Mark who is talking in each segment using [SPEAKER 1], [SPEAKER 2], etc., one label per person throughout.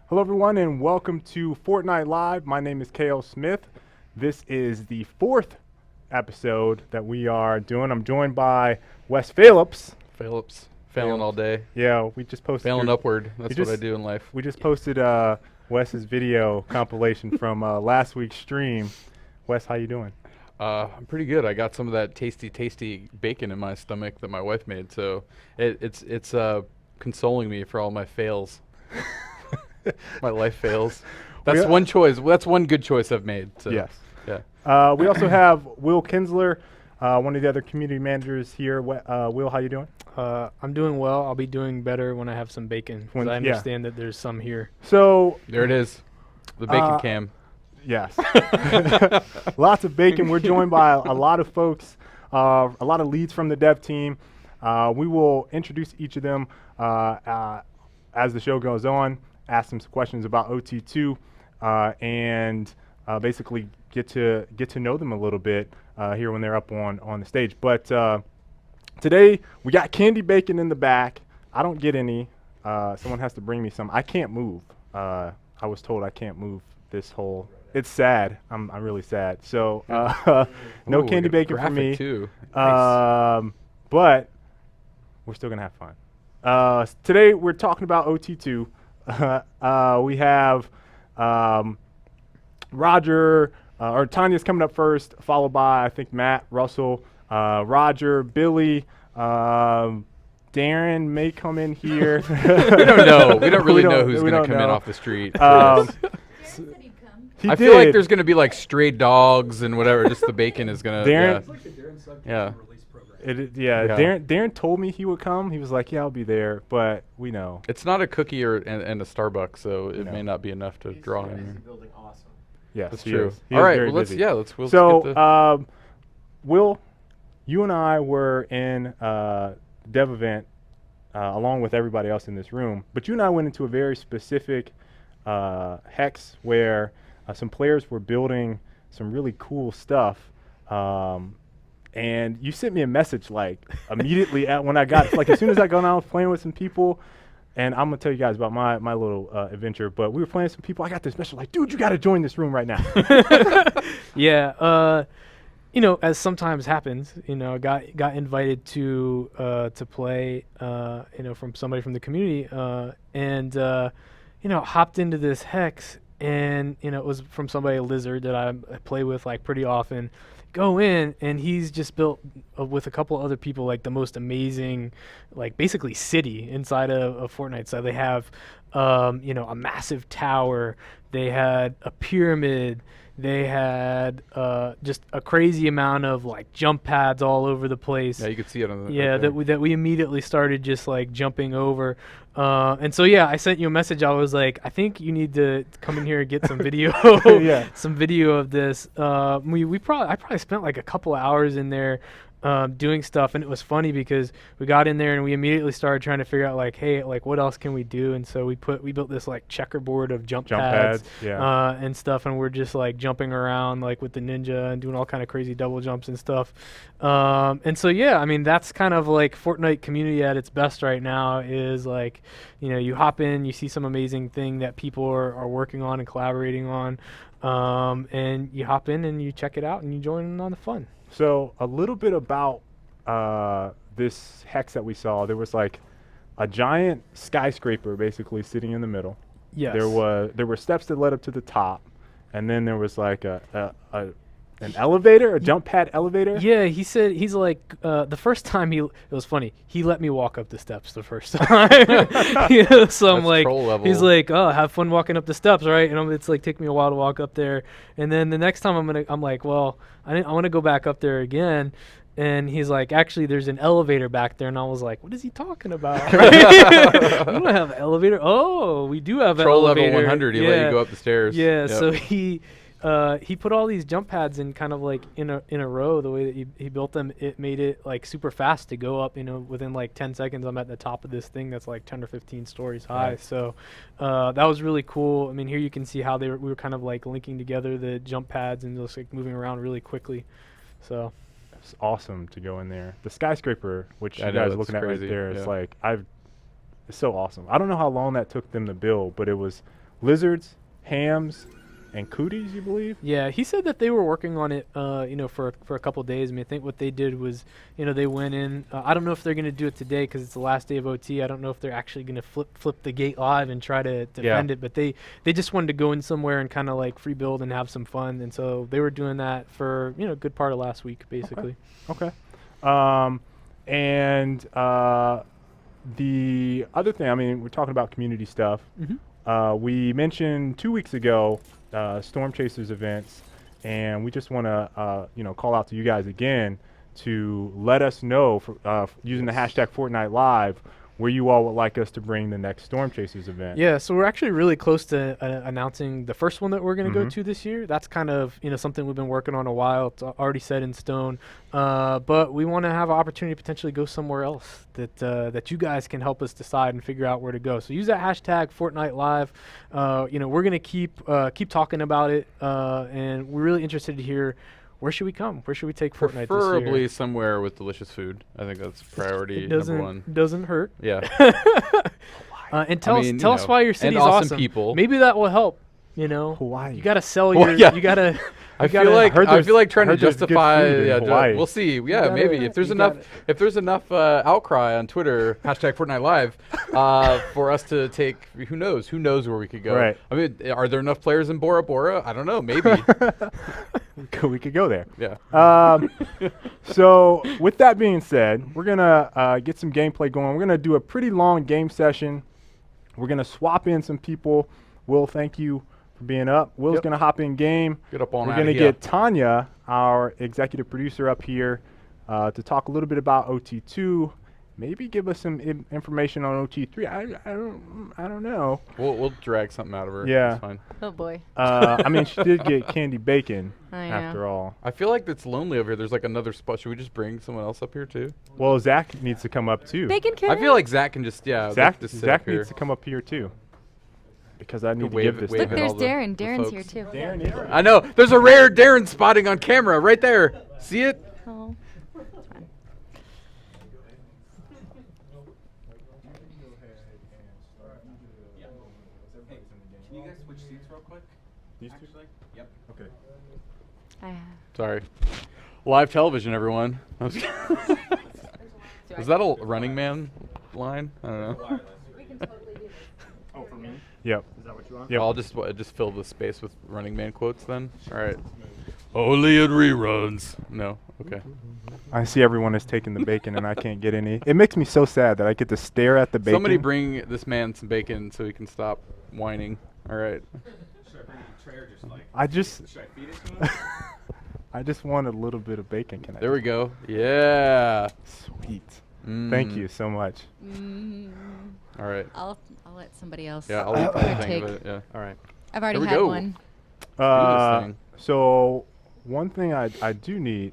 [SPEAKER 1] Hello, everyone, and welcome to Fortnite Live. My name is KL Smith. This is the fourth episode that we are doing. I'm joined by Wes Phillips.
[SPEAKER 2] Failing all day.
[SPEAKER 1] Yeah, we just posted.
[SPEAKER 2] Failing upward. That's what I do in life.
[SPEAKER 1] We just posted Wes's video compilation from last week's stream. Wes, how you doing?
[SPEAKER 2] I'm pretty good. I got some of that tasty bacon in my stomach that my wife made, so it's consoling me for all my fails. My life fails. That's one choice. That's one good choice I've made. So.
[SPEAKER 1] Yes.
[SPEAKER 2] Yeah.
[SPEAKER 1] We also have Will Kinsler, one of the other community managers here. Will, how you doing?
[SPEAKER 3] I'm doing well. I'll be doing better when I have some bacon. I understand that there's some here.
[SPEAKER 1] So
[SPEAKER 2] there it is, the bacon cam.
[SPEAKER 1] Yes. Lots of bacon. We're joined by a lot of folks, a lot of leads from the dev team. We will introduce each of them as the show goes on, ask them some questions about OT2, and basically get to know them a little bit here when they're up on the stage. But today we got candy bacon in the back. I don't get any. Someone has to bring me some. I can't move. I was told I can't move this whole. It's sad. I'm really sad. So no candy bacon for me.
[SPEAKER 2] Too. Nice.
[SPEAKER 1] But we're still gonna have fun. Today we're talking about OT2. We have Roger or Tanya's coming up first, followed by I think Matt, Russell, Roger, Billy. Darren may come in here.
[SPEAKER 2] We don't know. We don't really know who's going to come in off the street. I feel like there's going to be like stray dogs and whatever. Just the bacon is going to.
[SPEAKER 1] Darren.
[SPEAKER 4] It's like the Darren Sub
[SPEAKER 1] Yeah.
[SPEAKER 4] release program.
[SPEAKER 1] Darren told me he would come. He was like, "Yeah, I'll be there," but we know
[SPEAKER 2] It's not a cookie and a Starbucks, so it may not be enough to draw him.
[SPEAKER 4] Building awesome.
[SPEAKER 1] yes,
[SPEAKER 2] That's
[SPEAKER 1] he
[SPEAKER 2] true.
[SPEAKER 1] is. He
[SPEAKER 2] All
[SPEAKER 1] is
[SPEAKER 2] right,
[SPEAKER 1] very
[SPEAKER 2] well,
[SPEAKER 1] busy.
[SPEAKER 2] let's get the
[SPEAKER 1] So, Will, you and I were in dev event along with everybody else in this room, but you and I went into a very specific hex where some players were building some really cool stuff. And you sent me a message like immediately when I got like as soon as I got on, I was playing with some people, and I'm gonna tell you guys about my little adventure. But we were playing with some people. I got this message like, dude, you got to join this room right now.
[SPEAKER 3] Yeah. As sometimes happens, got invited to play, from somebody from the community, and hopped into this hex, and it was from somebody, a lizard that I play with like pretty often. Go in, and he's just built with a couple other people like the most amazing, like basically city inside of Fortnite. So they have, a massive tower. They had a pyramid. They had just a crazy amount of like jump pads all over the place.
[SPEAKER 2] Yeah, you could see it on the.
[SPEAKER 3] Yeah,
[SPEAKER 2] right
[SPEAKER 3] that we immediately started just like jumping over. And so yeah, I sent you a message. I was like, I think you need to come in here and get some video,
[SPEAKER 1] Yeah.
[SPEAKER 3] some video of this. I probably spent like a couple of hours in there. Doing stuff, and it was funny because we got in there and we immediately started trying to figure out like, hey, like what else can we do? And so we built this like checkerboard of jump pads,
[SPEAKER 1] yeah.
[SPEAKER 3] and stuff, and we're just like jumping around like with the ninja and doing all kind of crazy double jumps and stuff. And so yeah, I mean that's kind of like Fortnite community at its best right now is like, you hop in, you see some amazing thing that people are working on and collaborating on, and you hop in and you check it out and you join in on the fun.
[SPEAKER 1] So a little bit about this hex that we saw. There was like a giant skyscraper basically sitting in the middle.
[SPEAKER 3] Yes.
[SPEAKER 1] There were steps that led up to the top, and then there was like an elevator, a jump pad elevator.
[SPEAKER 3] Yeah, he said he's like the first time it was funny. He let me walk up the steps the first time. So I'm like,
[SPEAKER 2] troll level.
[SPEAKER 3] he's like, oh, have fun walking up the steps, right? And it's like take me a while to walk up there, and then the next time I'm like, well, I want to go back up there again. And he's like, actually, there's an elevator back there. And I was like, what is he talking about? We don't have an elevator. Oh, we do have an
[SPEAKER 2] Troll
[SPEAKER 3] elevator.
[SPEAKER 2] level 100. He let you go up the stairs.
[SPEAKER 3] Yeah,
[SPEAKER 2] Yep.
[SPEAKER 3] so he put all these jump pads in kind of like in a row. The way that he built them, it made it like super fast to go up. Within like 10 seconds, I'm at the top of this thing that's like 10 or 15 stories high.
[SPEAKER 1] Right.
[SPEAKER 3] So that was really cool. I mean, here you can see how we were kind of like linking together the jump pads and just like moving around really quickly. So
[SPEAKER 1] It's awesome to go in there. The skyscraper, which
[SPEAKER 2] I
[SPEAKER 1] you
[SPEAKER 2] know,
[SPEAKER 1] guys are
[SPEAKER 2] that's
[SPEAKER 1] looking
[SPEAKER 2] crazy,
[SPEAKER 1] at right there,
[SPEAKER 2] yeah.
[SPEAKER 1] it's like it's so awesome. I don't know how long that took them to build, but it was lizards, hams, and cooties, you believe?
[SPEAKER 3] Yeah, he said that they were working on it, for a couple days. I mean, I think what they did was, they went in. I don't know if they're going to do it today because it's the last day of OT. I don't know if they're actually going to flip the gate live and try to defend it. But they just wanted to go in somewhere and kind of like free build and have some fun. And so they were doing that for a good part of last week, basically.
[SPEAKER 1] Okay. And the other thing, I mean, we're talking about community stuff. We mentioned 2 weeks ago Storm Chasers events, and we just want to call out to you guys again to let us know using the hashtag Fortnite Live where you all would like us to bring the next Storm Chasers event.
[SPEAKER 3] Yeah, so we're actually really close to announcing the first one that we're going to go to this year. That's kind of something we've been working on a while. It's already set in stone, but we want to have an opportunity to potentially go somewhere else that you guys can help us decide and figure out where to go. So use that hashtag Fortnite Live. We're going to keep talking about it, and we're really interested to hear. Where should we come? Where should we take Fortnite this year?
[SPEAKER 2] Preferably somewhere with delicious food. I think that's priority number one.
[SPEAKER 3] Doesn't hurt.
[SPEAKER 2] Yeah.
[SPEAKER 3] And tell us why your city's awesome.
[SPEAKER 2] People.
[SPEAKER 3] Maybe that will help.
[SPEAKER 1] Hawaii.
[SPEAKER 3] You got to sell your. You got to.
[SPEAKER 2] I feel like trying to justify. We'll see. Yeah, maybe if there's enough outcry on Twitter #Fortnite Live for us to take. Who knows where we could go.
[SPEAKER 1] Right.
[SPEAKER 2] I mean, are there enough players in Bora Bora? I don't know. Maybe.
[SPEAKER 1] We could go there.
[SPEAKER 2] Yeah.
[SPEAKER 1] So with that being said, we're gonna get some gameplay going. We're gonna do a pretty long game session. We're gonna swap in some people. Will, thank you for being up. Will's gonna hop in game.
[SPEAKER 2] Get up on.
[SPEAKER 1] We're gonna get Tanya, our executive producer, up here to talk a little bit about OT2. Maybe give us some information on OT3. I don't know.
[SPEAKER 2] We'll drag something out of her.
[SPEAKER 1] Yeah.
[SPEAKER 2] It's fine.
[SPEAKER 4] Oh boy.
[SPEAKER 1] I mean, she did get Candied bacon
[SPEAKER 4] I know.
[SPEAKER 1] after all.
[SPEAKER 2] I feel like it's lonely over here. There's like another spot. Should we just bring someone else up here too?
[SPEAKER 1] Well, Zach needs to come up too.
[SPEAKER 4] Bacon can.
[SPEAKER 2] I feel like Zach can just
[SPEAKER 1] Zach
[SPEAKER 2] just sit up here.
[SPEAKER 1] needs to come up here too. Because I need to
[SPEAKER 2] wave
[SPEAKER 1] give this.
[SPEAKER 2] wave
[SPEAKER 4] Look,
[SPEAKER 1] to
[SPEAKER 4] there's
[SPEAKER 1] him.
[SPEAKER 4] Darren.
[SPEAKER 2] the
[SPEAKER 4] Darren's
[SPEAKER 2] folks.
[SPEAKER 4] here too.
[SPEAKER 1] Darren is.
[SPEAKER 2] I know. There's a rare Darren spotting on camera right there. See it?
[SPEAKER 4] Oh. It's fine.
[SPEAKER 5] Can you guys switch seats real quick?
[SPEAKER 1] These two?
[SPEAKER 5] Actually? Yep.
[SPEAKER 1] Okay.
[SPEAKER 4] I have.
[SPEAKER 2] Sorry. Live television, everyone. Was that a Running Man line? I don't know.
[SPEAKER 5] Oh, for me?
[SPEAKER 1] Yep.
[SPEAKER 5] Is that what you want?
[SPEAKER 1] Yep.
[SPEAKER 2] I'll just fill the space with Running Man quotes then. All right. Only in reruns. No. Okay.
[SPEAKER 1] I see everyone is taking the bacon and I can't get any. It makes me so sad that I get to stare at the bacon.
[SPEAKER 2] Somebody bring this man some bacon so he can stop whining. All right.
[SPEAKER 5] Should I bring a tray or just like?
[SPEAKER 1] I just
[SPEAKER 5] Should I feed it to him?
[SPEAKER 1] I just want a little bit of bacon. Can I?
[SPEAKER 2] There we go. Yeah.
[SPEAKER 1] Sweet. Thank you so much.
[SPEAKER 2] All right.
[SPEAKER 4] I'll let somebody else.
[SPEAKER 2] Yeah, I'll eat the whole thing
[SPEAKER 4] take.
[SPEAKER 2] of it. Yeah.
[SPEAKER 1] All right.
[SPEAKER 4] I've already
[SPEAKER 2] There we
[SPEAKER 4] had
[SPEAKER 2] go.
[SPEAKER 4] one.
[SPEAKER 2] thing.
[SPEAKER 1] So one thing I do need,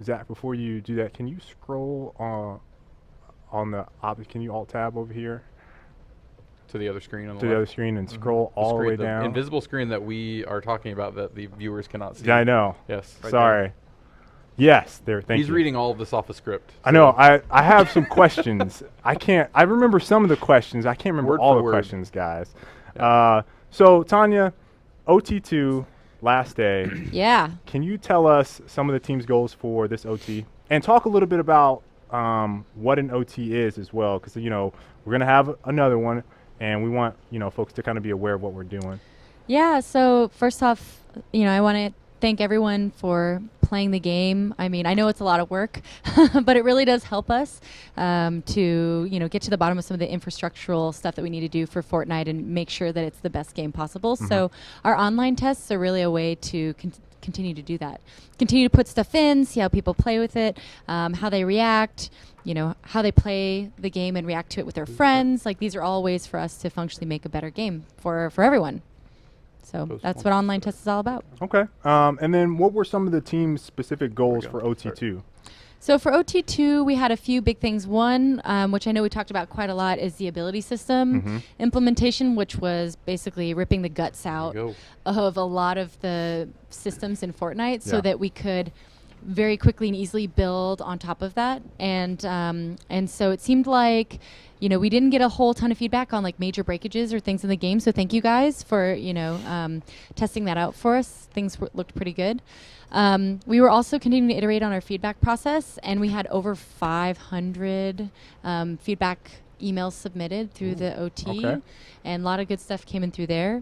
[SPEAKER 1] Zach, before you do that, can you scroll on the can you alt tab over here
[SPEAKER 2] To the other screen on the
[SPEAKER 1] to the
[SPEAKER 2] left.
[SPEAKER 1] other screen and scroll all the way down?
[SPEAKER 2] Invisible screen that we are talking about that the viewers cannot see.
[SPEAKER 1] Yeah, I know.
[SPEAKER 2] Yes. right
[SPEAKER 1] Sorry. Yes, there.
[SPEAKER 2] there.
[SPEAKER 1] Thank
[SPEAKER 2] He's
[SPEAKER 1] you.
[SPEAKER 2] reading all of this off a script.
[SPEAKER 1] I know. I have some questions. I remember some of the questions. I can't remember
[SPEAKER 2] Word
[SPEAKER 1] all
[SPEAKER 2] for
[SPEAKER 1] the
[SPEAKER 2] word.
[SPEAKER 1] questions, guys. So Tanya, OT2 last day.
[SPEAKER 4] Yeah.
[SPEAKER 1] Can you tell us some of the team's goals for this OT and talk a little bit about what an OT is as well? Because we're gonna have another one, and we want folks to kind of be aware of what we're doing.
[SPEAKER 4] Yeah. So first off, I want to thank everyone for playing the game. I mean, I know it's a lot of work, but it really does help us to, get to the bottom of some of the infrastructural stuff that we need to do for Fortnite and make sure that it's the best game possible. So our online tests are really a way to continue to do that. Continue to put stuff in, see how people play with it, how they react, how they play the game and react to it with their friends. Like, these are all ways for us to functionally make a better game for everyone. So that's what online test is all about.
[SPEAKER 1] Okay. And then what were some of the team's specific goals for OT2?
[SPEAKER 4] So for OT2, we had a few big things. One, which I know we talked about quite a lot, is the ability system implementation, which was basically ripping the guts out of a lot of the systems in Fortnite so that we could very quickly and easily build on top of that. And so it seemed like, we didn't get a whole ton of feedback on like major breakages or things in the game. So thank you guys for, testing that out for us. Things looked pretty good. We were also continuing to iterate on our feedback process, and we had over 500 feedback emails submitted through the OT,
[SPEAKER 1] Okay.
[SPEAKER 4] and a lot of good stuff came in through there.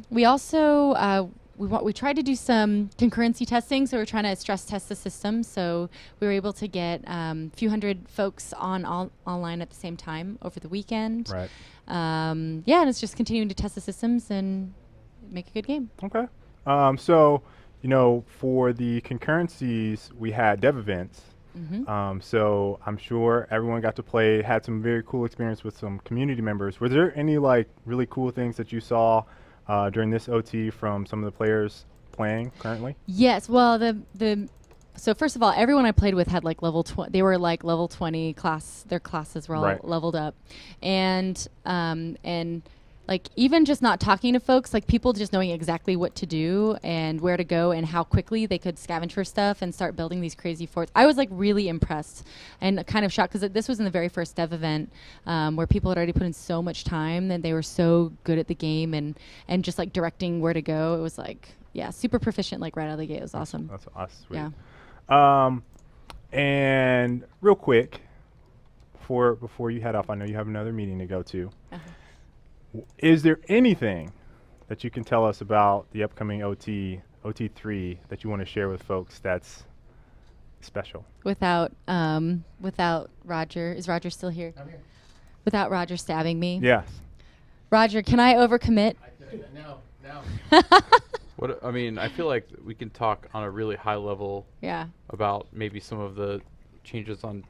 [SPEAKER 4] We also we tried to do some concurrency testing, so we're trying to stress test the system. So we were able to get a few hundred folks online at the same time over the weekend.
[SPEAKER 1] Right.
[SPEAKER 4] And it's just continuing to test the systems and make a good game.
[SPEAKER 1] Okay. So, for the concurrencies, we had dev events. So I'm sure everyone got to play, had some very cool experience with some community members. Were there any like really cool things that you saw during this OT from some of the players playing currently?
[SPEAKER 4] Yes. Well, so first of all, everyone I played with had like level 20. They were like level 20 class. Their classes were all
[SPEAKER 1] Right.
[SPEAKER 4] leveled up, and like even just not talking to folks, like people just knowing exactly what to do and where to go and how quickly they could scavenge for stuff and start building these crazy forts. I was like really impressed and kind of shocked because this was in the very first dev event where people had already put in so much time and they were so good at the game and just like directing where to go. It was like, yeah, super proficient, like right out of the gate. It was awesome.
[SPEAKER 1] That's sweet.
[SPEAKER 4] Yeah.
[SPEAKER 1] And real quick, before you head off, I know you have another meeting to go to. Is there anything that you can tell us about the upcoming OT3 that you want to share with folks that's special?
[SPEAKER 4] Without Roger, is Roger still here?
[SPEAKER 5] I'm here.
[SPEAKER 4] Without Roger stabbing me.
[SPEAKER 1] Yes.
[SPEAKER 4] Roger, can I overcommit?
[SPEAKER 5] No.
[SPEAKER 2] I feel like we can talk on a really high level
[SPEAKER 4] Yeah.
[SPEAKER 2] about maybe some of the changes on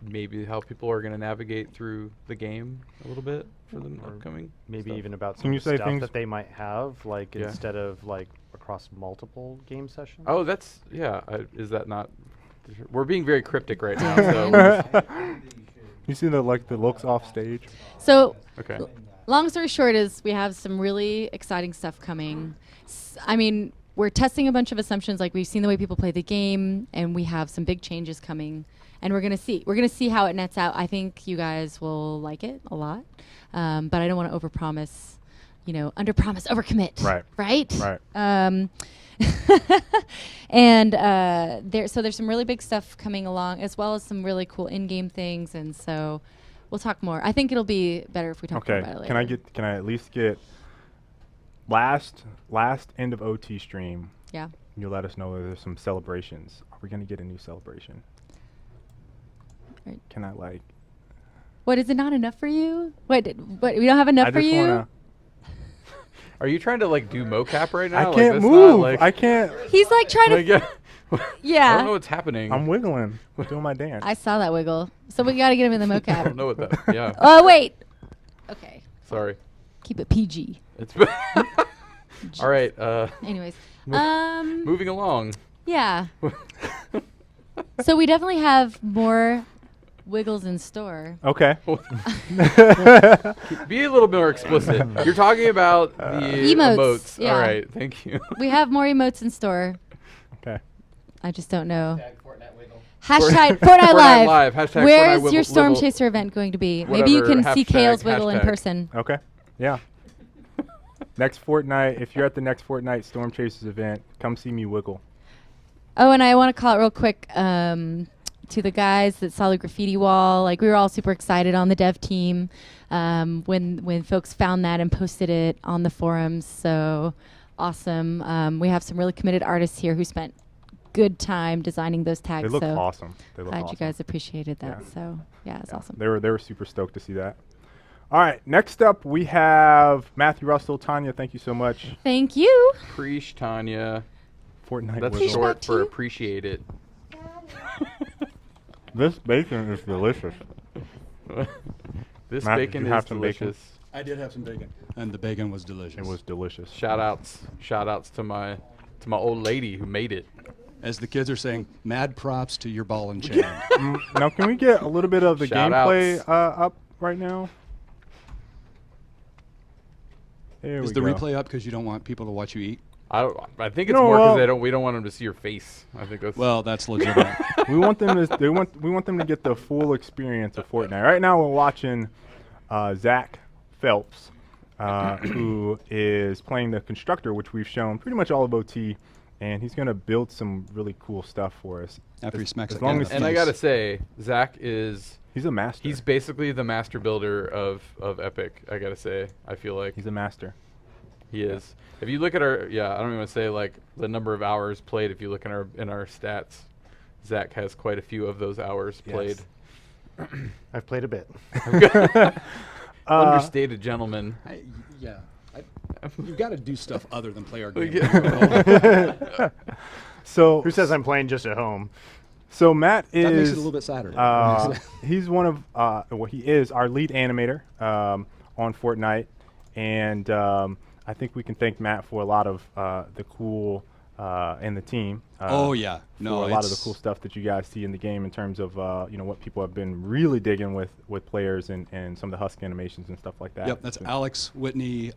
[SPEAKER 2] maybe how people are going to navigate through the game a little bit for the upcoming
[SPEAKER 6] Maybe
[SPEAKER 2] stuff.
[SPEAKER 6] even about
[SPEAKER 1] Can
[SPEAKER 6] some
[SPEAKER 1] you
[SPEAKER 6] of the
[SPEAKER 1] say
[SPEAKER 6] stuff
[SPEAKER 1] things-
[SPEAKER 6] that they might have, like
[SPEAKER 2] Yeah.
[SPEAKER 6] instead of like across multiple game sessions.
[SPEAKER 2] Oh, that's is that not? We're being very cryptic right now. So
[SPEAKER 1] You see the looks off stage?
[SPEAKER 4] So,
[SPEAKER 2] okay.
[SPEAKER 4] long story short is we have some really exciting stuff coming. We're testing a bunch of assumptions. Like we've seen the way people play the game, and we have some big changes coming. And we're gonna see how it nets out. I think you guys will like it a lot, but I don't want to overpromise. Underpromise, overcommit.
[SPEAKER 1] Right.
[SPEAKER 4] Right.
[SPEAKER 1] Right.
[SPEAKER 4] And there's some really big stuff coming along, as well as some really cool in-game things. And so we'll talk more. I think it'll be better if we talk more
[SPEAKER 1] Okay.
[SPEAKER 4] about it later.
[SPEAKER 1] Can I at least get last end of OT stream?
[SPEAKER 4] Yeah.
[SPEAKER 1] You'll let us know whether there's some celebrations. Are we gonna get a new celebration?
[SPEAKER 4] Right.
[SPEAKER 1] Can I like?
[SPEAKER 4] What, is it not enough for you? What, we don't have enough
[SPEAKER 1] I
[SPEAKER 4] for
[SPEAKER 1] just
[SPEAKER 4] you?
[SPEAKER 1] wanna.
[SPEAKER 2] Are you trying to like do mocap right now?
[SPEAKER 1] I
[SPEAKER 2] Like,
[SPEAKER 1] can't
[SPEAKER 2] that's not,
[SPEAKER 1] move.
[SPEAKER 2] like-
[SPEAKER 1] I can't.
[SPEAKER 4] He's like trying to.
[SPEAKER 2] like, yeah. I
[SPEAKER 4] Yeah.
[SPEAKER 2] don't know what's happening.
[SPEAKER 1] I'm wiggling. I'm doing my dance.
[SPEAKER 4] I saw that wiggle. So we got to get him in the
[SPEAKER 2] I don't
[SPEAKER 4] mocap.
[SPEAKER 2] know what that. Yeah.
[SPEAKER 4] Oh, wait. Okay.
[SPEAKER 2] Sorry.
[SPEAKER 4] Keep it PG.
[SPEAKER 2] It's. All right.
[SPEAKER 4] Anyways.
[SPEAKER 2] Moving along.
[SPEAKER 4] Yeah. So we definitely have more wiggles in store.
[SPEAKER 1] Okay.
[SPEAKER 2] Be a little more explicit. You're talking about the
[SPEAKER 4] Emotes, yeah.
[SPEAKER 2] All right. Thank you.
[SPEAKER 4] We have more emotes in store.
[SPEAKER 1] Okay.
[SPEAKER 4] I just don't know.
[SPEAKER 5] Fortnite wiggle.
[SPEAKER 4] Hashtag Fortnite
[SPEAKER 2] Fortnite
[SPEAKER 4] Live.
[SPEAKER 2] Live. Hashtag
[SPEAKER 4] Where's
[SPEAKER 2] Fortnite
[SPEAKER 4] your
[SPEAKER 2] wiggle-
[SPEAKER 4] Storm
[SPEAKER 2] wiggle-
[SPEAKER 4] Chaser event going to be? Maybe you
[SPEAKER 2] whatever,
[SPEAKER 4] can see
[SPEAKER 2] hashtag,
[SPEAKER 4] Kale's wiggle in
[SPEAKER 2] hashtag.
[SPEAKER 4] person.
[SPEAKER 1] Okay. Yeah. Next Fortnite, if you're at the next Fortnite Storm Chasers event, come see me wiggle.
[SPEAKER 4] Oh, and I want to call it real quick to the guys that saw the graffiti wall. Like, we were all super excited on the dev team when folks found that and posted it on the forums. So awesome. We have some really committed artists here who spent good time designing those tags.
[SPEAKER 1] They look
[SPEAKER 4] so
[SPEAKER 1] awesome. They look
[SPEAKER 4] glad
[SPEAKER 1] awesome.
[SPEAKER 4] you guys appreciated that.
[SPEAKER 1] Yeah.
[SPEAKER 4] So yeah, it's
[SPEAKER 1] Yeah,
[SPEAKER 4] awesome.
[SPEAKER 1] They were super stoked to see that. All right, next up we have Matthew Russell. Tanya, thank you so much.
[SPEAKER 4] Thank you.
[SPEAKER 2] Preach, Tanya.
[SPEAKER 1] Fortnite
[SPEAKER 2] That's
[SPEAKER 1] wiggle.
[SPEAKER 2] short
[SPEAKER 4] back
[SPEAKER 2] for
[SPEAKER 4] to you.
[SPEAKER 2] appreciate it.
[SPEAKER 1] This bacon is delicious.
[SPEAKER 2] This
[SPEAKER 1] Matt, did
[SPEAKER 2] bacon
[SPEAKER 1] you have
[SPEAKER 2] is
[SPEAKER 1] some bacon?
[SPEAKER 2] delicious.
[SPEAKER 5] I did have some bacon, and the bacon was delicious.
[SPEAKER 1] It was delicious.
[SPEAKER 2] Shout outs to my old lady who made it.
[SPEAKER 5] As the kids are saying, mad props to your ball and chain.
[SPEAKER 1] Now, can we get a little bit of the
[SPEAKER 2] Shout
[SPEAKER 1] gameplay
[SPEAKER 2] outs.
[SPEAKER 1] up right now? There
[SPEAKER 5] Is
[SPEAKER 1] we
[SPEAKER 5] the
[SPEAKER 1] go.
[SPEAKER 5] replay up because you don't want people to watch you eat?
[SPEAKER 2] I think it's
[SPEAKER 1] No,
[SPEAKER 2] more
[SPEAKER 1] well-
[SPEAKER 2] because we don't want them to see your face. I think that's
[SPEAKER 5] Well, that's legitimate.
[SPEAKER 1] we want them to we want them to get the full experience of Fortnite. Right now we're watching Zach Phelps, who is playing the Constructor, which we've shown pretty much all of OT, and he's going to build some really cool stuff for us.
[SPEAKER 5] After he smacks
[SPEAKER 1] as
[SPEAKER 5] it
[SPEAKER 1] long
[SPEAKER 5] down
[SPEAKER 1] as
[SPEAKER 5] the
[SPEAKER 2] and I
[SPEAKER 5] face.
[SPEAKER 2] gotta say, Zach is
[SPEAKER 1] He's a master.
[SPEAKER 2] he's basically the master builder of Epic. I gotta say, I feel like
[SPEAKER 1] He's a master.
[SPEAKER 2] he is. If you look at our I don't even want to say like the number of hours played. If you look in our stats, Zach has quite a few of those hours played.
[SPEAKER 6] I've played a bit.
[SPEAKER 2] Understated gentleman.
[SPEAKER 5] You've got to do stuff other than play our game.
[SPEAKER 1] So
[SPEAKER 6] Who says I'm playing just at home?
[SPEAKER 1] So Matt is
[SPEAKER 5] That makes it a little bit sadder.
[SPEAKER 1] he's one of well, he is our lead animator on Fortnite, and I think we can thank Matt for a lot of the cool and the team.
[SPEAKER 5] Oh yeah, no,
[SPEAKER 1] for a lot of the
[SPEAKER 5] it's-
[SPEAKER 1] cool stuff that you guys see in the game in terms of what people have been really digging with players and some of the husk animations and stuff like that.
[SPEAKER 5] Yep, that's
[SPEAKER 1] So-
[SPEAKER 5] Alex Whitney,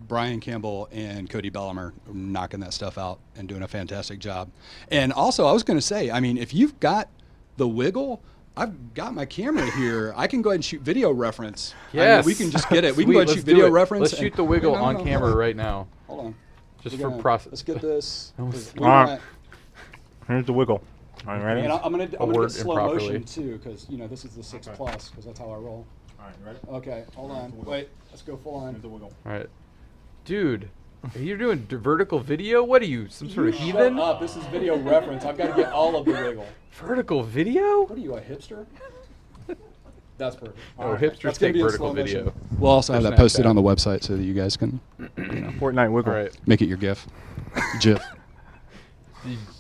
[SPEAKER 5] Brian Campbell, and Cody Bellimer knocking that stuff out and doing a fantastic job. And also, I was going to say, I mean, if you've got the wiggle, I've got my camera here. I can go ahead and shoot video reference. I mean,
[SPEAKER 2] Yes.
[SPEAKER 5] we can just get it. We can
[SPEAKER 2] Sweet,
[SPEAKER 5] go ahead and
[SPEAKER 2] let's
[SPEAKER 5] shoot
[SPEAKER 2] do
[SPEAKER 5] video
[SPEAKER 2] it.
[SPEAKER 5] reference.
[SPEAKER 2] Let's
[SPEAKER 5] and-
[SPEAKER 2] shoot the wiggle
[SPEAKER 5] No,
[SPEAKER 2] on
[SPEAKER 5] no,
[SPEAKER 2] camera
[SPEAKER 5] hold on.
[SPEAKER 2] right now.
[SPEAKER 5] Hold on.
[SPEAKER 2] Just
[SPEAKER 5] We're
[SPEAKER 2] for
[SPEAKER 5] gonna-
[SPEAKER 2] process.
[SPEAKER 5] Let's get this. 'cause we
[SPEAKER 1] Alright.
[SPEAKER 5] want-
[SPEAKER 1] Here's the wiggle. All right, ready?
[SPEAKER 5] And I'm gonna
[SPEAKER 2] word
[SPEAKER 5] get slow
[SPEAKER 2] improperly.
[SPEAKER 5] motion too, because this is the 6 plus, because that's how I roll.
[SPEAKER 1] All right, ready?
[SPEAKER 5] Okay, hold on. Wait, let's go full on.
[SPEAKER 1] Here's the wiggle.
[SPEAKER 2] All right, dude, you're doing vertical video. What are you, some sort of heathen?
[SPEAKER 5] Shut up. This is video reference. I've got to get all of the wiggle.
[SPEAKER 2] Vertical video?
[SPEAKER 5] What are you, a hipster? That's perfect.
[SPEAKER 2] Oh,
[SPEAKER 5] Alright.
[SPEAKER 2] hipsters
[SPEAKER 5] That's gonna
[SPEAKER 2] take
[SPEAKER 5] be in
[SPEAKER 2] vertical
[SPEAKER 5] slow motion.
[SPEAKER 2] video.
[SPEAKER 5] We'll also have
[SPEAKER 2] For
[SPEAKER 5] that posted
[SPEAKER 2] Snapchat.
[SPEAKER 5] on the website so that you guys can
[SPEAKER 1] Fortnite wiggle.
[SPEAKER 2] All right.
[SPEAKER 5] make it your GIF. GIF.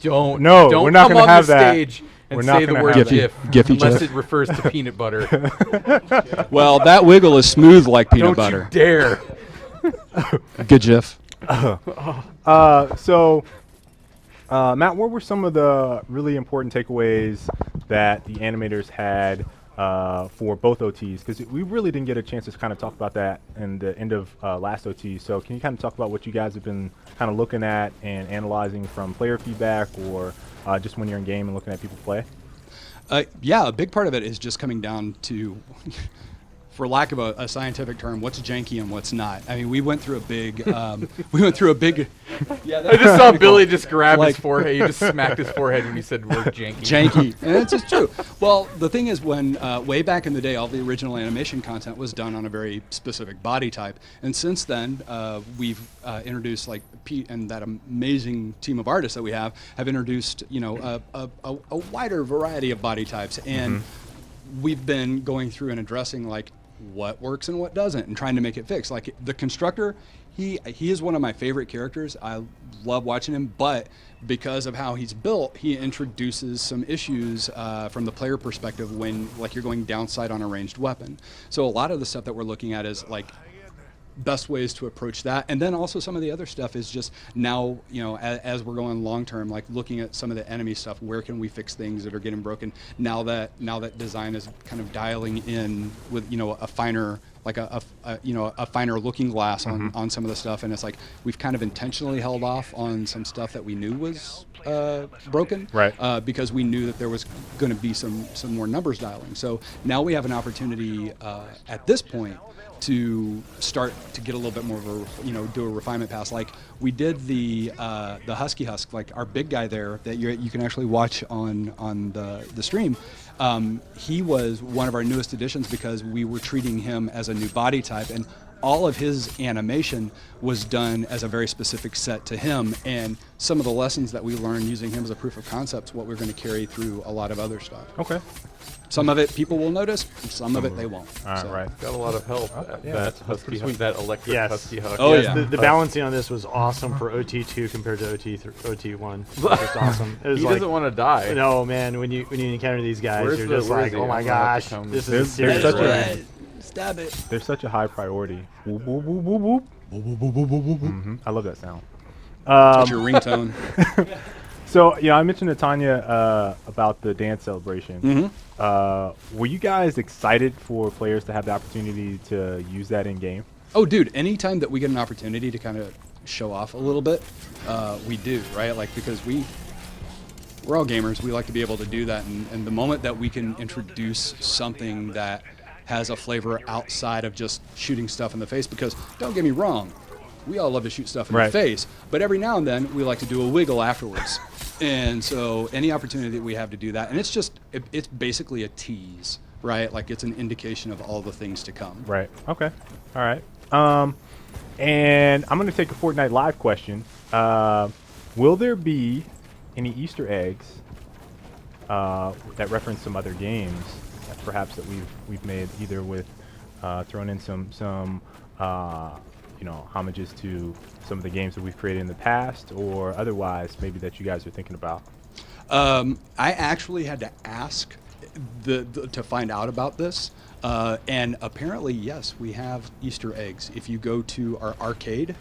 [SPEAKER 2] Don't.
[SPEAKER 1] No,
[SPEAKER 2] don't
[SPEAKER 1] we're not
[SPEAKER 2] come
[SPEAKER 1] gonna
[SPEAKER 2] on
[SPEAKER 1] have
[SPEAKER 2] the
[SPEAKER 1] that.
[SPEAKER 2] stage and
[SPEAKER 1] We're not
[SPEAKER 2] say the
[SPEAKER 1] gonna
[SPEAKER 2] word
[SPEAKER 1] have
[SPEAKER 2] GIF
[SPEAKER 5] Giphy
[SPEAKER 2] unless
[SPEAKER 5] GIF.
[SPEAKER 2] it refers to peanut butter.
[SPEAKER 5] Well, that wiggle is smooth like peanut
[SPEAKER 2] Don't
[SPEAKER 5] butter.
[SPEAKER 2] you dare.
[SPEAKER 5] Good GIF.
[SPEAKER 1] So, Matt, what were some of the really important takeaways that the animators had for both OTs? Because we really didn't get a chance to kind of talk about that in the end of last OT. So can you kind of talk about what you guys have been kind of looking at and analyzing from player feedback or just when you're in game and looking at people play?
[SPEAKER 5] Yeah, a big part of it is just coming down to, for lack of a scientific term, what's janky and what's not. I mean, we went through a big, yeah.
[SPEAKER 2] I just saw Billy just grab his
[SPEAKER 5] Like-
[SPEAKER 2] forehead. He just smacked his forehead when he said word janky.
[SPEAKER 5] Janky. And it's just true. Well, the thing is, when way back in the day, all the original animation content was done on a very specific body type. And since then, we've introduced, like, Pete and that amazing team of artists that we have introduced, a wider variety of body types. And we've been going through and addressing, like, what works and what doesn't and trying to make it fix. Like, the Constructor, he is one of my favorite characters. I love watching him, but because of how he's built, he introduces some issues from the player perspective when, like, you're going downside on a ranged weapon. So a lot of the stuff that we're looking at is, like, best ways to approach that. And then also some of the other stuff is just now, as we're going long term, like looking at some of the enemy stuff, where can we fix things that are getting broken now that design is kind of dialing in with, a finer, like a finer looking glass on some of the stuff. And it's like we've kind of intentionally held off on some stuff that we knew was broken,
[SPEAKER 1] Right.
[SPEAKER 5] because we knew that there was going to be some more numbers dialing. So now we have an opportunity at this point to start to get a little bit more of a, do a refinement pass. Like we did the Husky Husk, like our big guy there that you can actually watch on the stream. He was one of our newest additions because we were treating him as a new body type, and all of his animation was done as a very specific set to him, and some of the lessons that we learned using him as a proof of concept, what we're going to carry through a lot of other stuff.
[SPEAKER 1] Okay.
[SPEAKER 5] Some of it people will notice, some of it they won't.
[SPEAKER 1] All right,
[SPEAKER 5] So-
[SPEAKER 1] right.
[SPEAKER 2] Got a lot of help. That husky, that electric
[SPEAKER 6] Yes.
[SPEAKER 2] husky huck.
[SPEAKER 5] Oh,
[SPEAKER 6] Yes,
[SPEAKER 5] yeah.
[SPEAKER 6] the balancing on this was awesome for OT2 compared to OT1. It was just awesome. It was
[SPEAKER 2] He
[SPEAKER 6] like,
[SPEAKER 2] doesn't want to die.
[SPEAKER 6] no, man, when you encounter these guys,
[SPEAKER 2] Where's
[SPEAKER 6] you're
[SPEAKER 2] the-
[SPEAKER 6] just
[SPEAKER 2] where
[SPEAKER 6] like,
[SPEAKER 2] is he?
[SPEAKER 6] oh my
[SPEAKER 2] I'm gonna have
[SPEAKER 6] gosh,
[SPEAKER 2] to come-
[SPEAKER 6] this
[SPEAKER 1] There's-
[SPEAKER 6] is
[SPEAKER 1] there's
[SPEAKER 6] serious.
[SPEAKER 1] such a-
[SPEAKER 5] Red. Stab it.
[SPEAKER 1] There's such a high priority. Whoop, whoop, whoop, whoop, whoop. I love that sound.
[SPEAKER 5] That's your ringtone.
[SPEAKER 1] So, I mentioned to Tanya about the dance celebration. Were you guys excited for players to have the opportunity to use that in game?
[SPEAKER 5] Oh, dude, anytime that we get an opportunity to kind of show off a little bit, we do, right? Like, because we're all gamers. We like to be able to do that. And the moment that we can introduce something that has a flavor outside of just shooting stuff in the face, because don't get me wrong, we all love to shoot stuff in the face, but every now and then we like to do a wiggle afterwards. And so any opportunity that we have to do that, and it's basically a tease, right? Like, it's an indication of all the things to come.
[SPEAKER 1] Right. Okay. All right. And I'm going to take a Fortnite Live question. Will there be any Easter eggs that reference some other games, perhaps that we've made, either with throwing in some homages to some of the games that we've created in the past, or otherwise maybe that you guys are thinking about?
[SPEAKER 5] I actually had to ask to find out about this, and apparently, yes, we have Easter eggs. If you go to our arcade,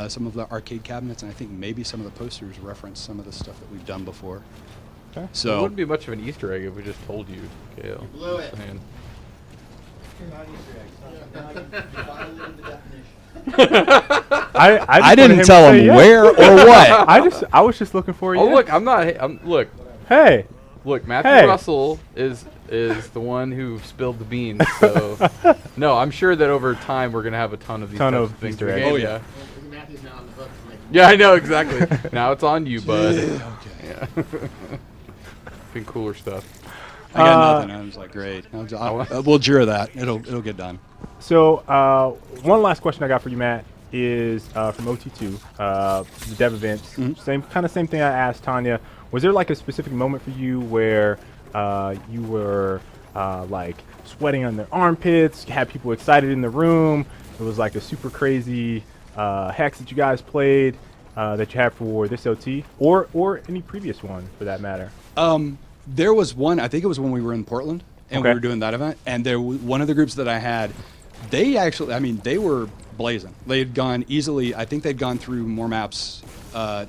[SPEAKER 5] some of the arcade cabinets, and I think maybe some of the posters reference some of the stuff that we've done before.
[SPEAKER 1] Okay.
[SPEAKER 5] So
[SPEAKER 2] it wouldn't be much of an Easter egg if we just told you, Kale.
[SPEAKER 7] You blew it.
[SPEAKER 2] Saying.
[SPEAKER 1] I
[SPEAKER 8] didn't tell him where or what.
[SPEAKER 1] I was just looking for you.
[SPEAKER 2] Oh, look, look.
[SPEAKER 1] Hey.
[SPEAKER 2] Look, Matthew
[SPEAKER 1] Hey.
[SPEAKER 2] Russell is the one who spilled the beans. So, no, I'm sure that over time we're gonna have a ton of these types of things.
[SPEAKER 1] Easter
[SPEAKER 2] in the
[SPEAKER 1] eggs.
[SPEAKER 2] game,
[SPEAKER 5] Oh, yeah.
[SPEAKER 7] Matthew's now on the hook to make
[SPEAKER 2] Yeah, I know exactly. Now it's on you, bud. Yeah. Been cooler stuff.
[SPEAKER 5] I got nothing. I was like, great. We'll juror that. It'll get done.
[SPEAKER 1] So one last question I got for you, Matt, is from OT2, the dev events.
[SPEAKER 5] Mm-hmm.
[SPEAKER 1] Same thing I asked Tanya. Was there like a specific moment for you where you were like sweating on their armpits, had people excited in the room? It was like a super crazy hex that you guys played that you had for this OT, or any previous one for that matter?
[SPEAKER 5] There was one, I think it was when we were in Portland and we were doing that event, and one of the groups that I had, they were blazing. They had gone easily, I think they'd gone through more maps,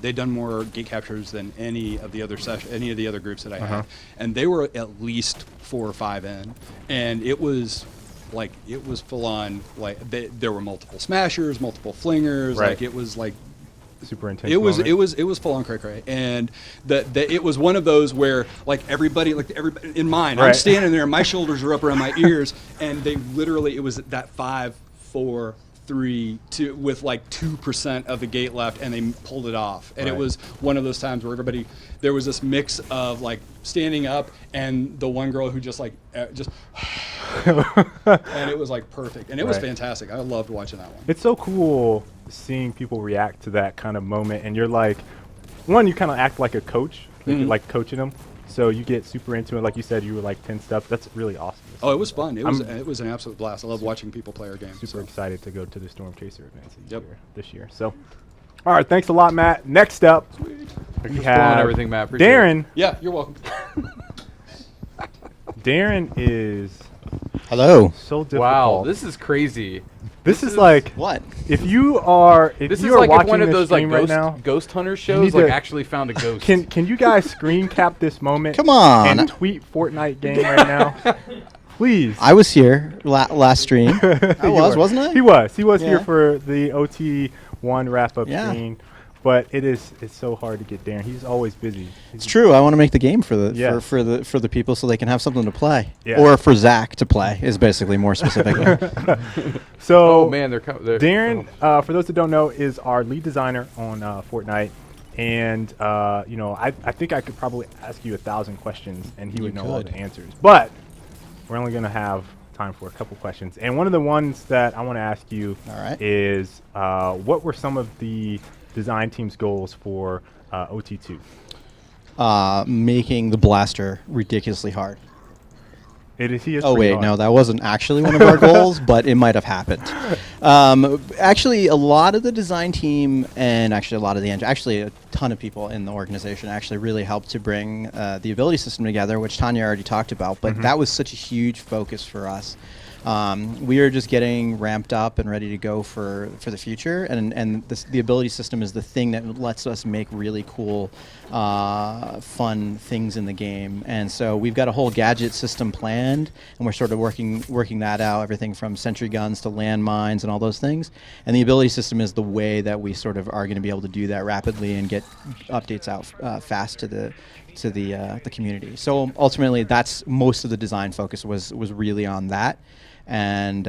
[SPEAKER 5] they'd done more gate captures than any of the other groups that I had, and they were at least 4 or 5 in, and it was full on, like there were multiple smashers, multiple flingers, like it was like
[SPEAKER 1] super intense.
[SPEAKER 5] It was full on cray cray, and it was one of those where everybody in mine, I'm standing there, my shoulders are up around my ears, and they literally, it was that 5, 4, 3, 2 with like 2% of the gate left, and they pulled it off, and it was one of those times where there was this mix of like standing up and the one girl who just and it was like perfect, and it was fantastic. I loved watching that one.
[SPEAKER 1] It's so cool seeing people react to that kind of moment, and you're like, you kind of act like a coach, you're like coaching them, so you get super into it. Like you said, you were like 10 steps. That's really awesome.
[SPEAKER 5] Oh, it was fun. It was an absolute blast. I love watching people play our game.
[SPEAKER 1] Super excited to go to the Storm Chaser events this year. So, all right, thanks a lot, Matt. Next up, we have
[SPEAKER 2] everything, Matt. Appreciate
[SPEAKER 1] Darren.
[SPEAKER 5] Yeah, you're welcome.
[SPEAKER 1] Darren is
[SPEAKER 8] Hello.
[SPEAKER 1] so difficult.
[SPEAKER 2] Wow, this is crazy.
[SPEAKER 1] This is like
[SPEAKER 8] What?
[SPEAKER 1] if you are
[SPEAKER 2] This is
[SPEAKER 1] watching
[SPEAKER 2] like if one of
[SPEAKER 1] this
[SPEAKER 2] those like
[SPEAKER 1] stream right now,
[SPEAKER 2] ghost hunter
[SPEAKER 1] need
[SPEAKER 2] shows
[SPEAKER 1] to-
[SPEAKER 2] actually found a ghost.
[SPEAKER 1] Can you guys screen cap this moment?
[SPEAKER 8] Come on.
[SPEAKER 1] And tweet Fortnite game right now, please.
[SPEAKER 8] I was here last stream. I was, wasn't I?
[SPEAKER 1] He was here
[SPEAKER 8] Yeah.
[SPEAKER 1] for the OT1 wrap up
[SPEAKER 8] Yeah.
[SPEAKER 1] screen, but it's so hard to get Darren. He's always busy.
[SPEAKER 8] It's true. I want to make the game for the
[SPEAKER 1] Yes.
[SPEAKER 8] for the people so they can have something to play,
[SPEAKER 1] Yeah.
[SPEAKER 8] or for Zach to play is basically more specifically.
[SPEAKER 1] So
[SPEAKER 2] oh man, they're
[SPEAKER 1] Darren, for those that don't know, is our lead designer on Fortnite, and I think I could probably ask you 1,000 questions, and he would know all
[SPEAKER 8] could.
[SPEAKER 1] the answers. But we're only going to have time for a couple questions, and one of the ones that I want to ask you
[SPEAKER 8] All right.
[SPEAKER 1] is what were some of the design team's goals for OT2?
[SPEAKER 8] Making the blaster ridiculously hard.
[SPEAKER 1] He is
[SPEAKER 8] Oh
[SPEAKER 1] pretty
[SPEAKER 8] wait,
[SPEAKER 1] hard.
[SPEAKER 8] no, that wasn't actually one of our goals, but it might have happened. Actually, a lot of the design team and actually a lot of the actually a ton of people in the organization actually really helped to bring the ability system together, which Tanya already talked about. But that was such a huge focus for us. We are just getting ramped up and ready to go for the future, and the ability system is the thing that lets us make really cool, fun things in the game. And so we've got a whole gadget system plan end, and we're sort of working that out, everything from sentry guns to landmines and all those things. And the ability system is the way that we sort of are going to be able to do that rapidly and get updates out fast to the community. So ultimately, that's most of the design focus was really on that. And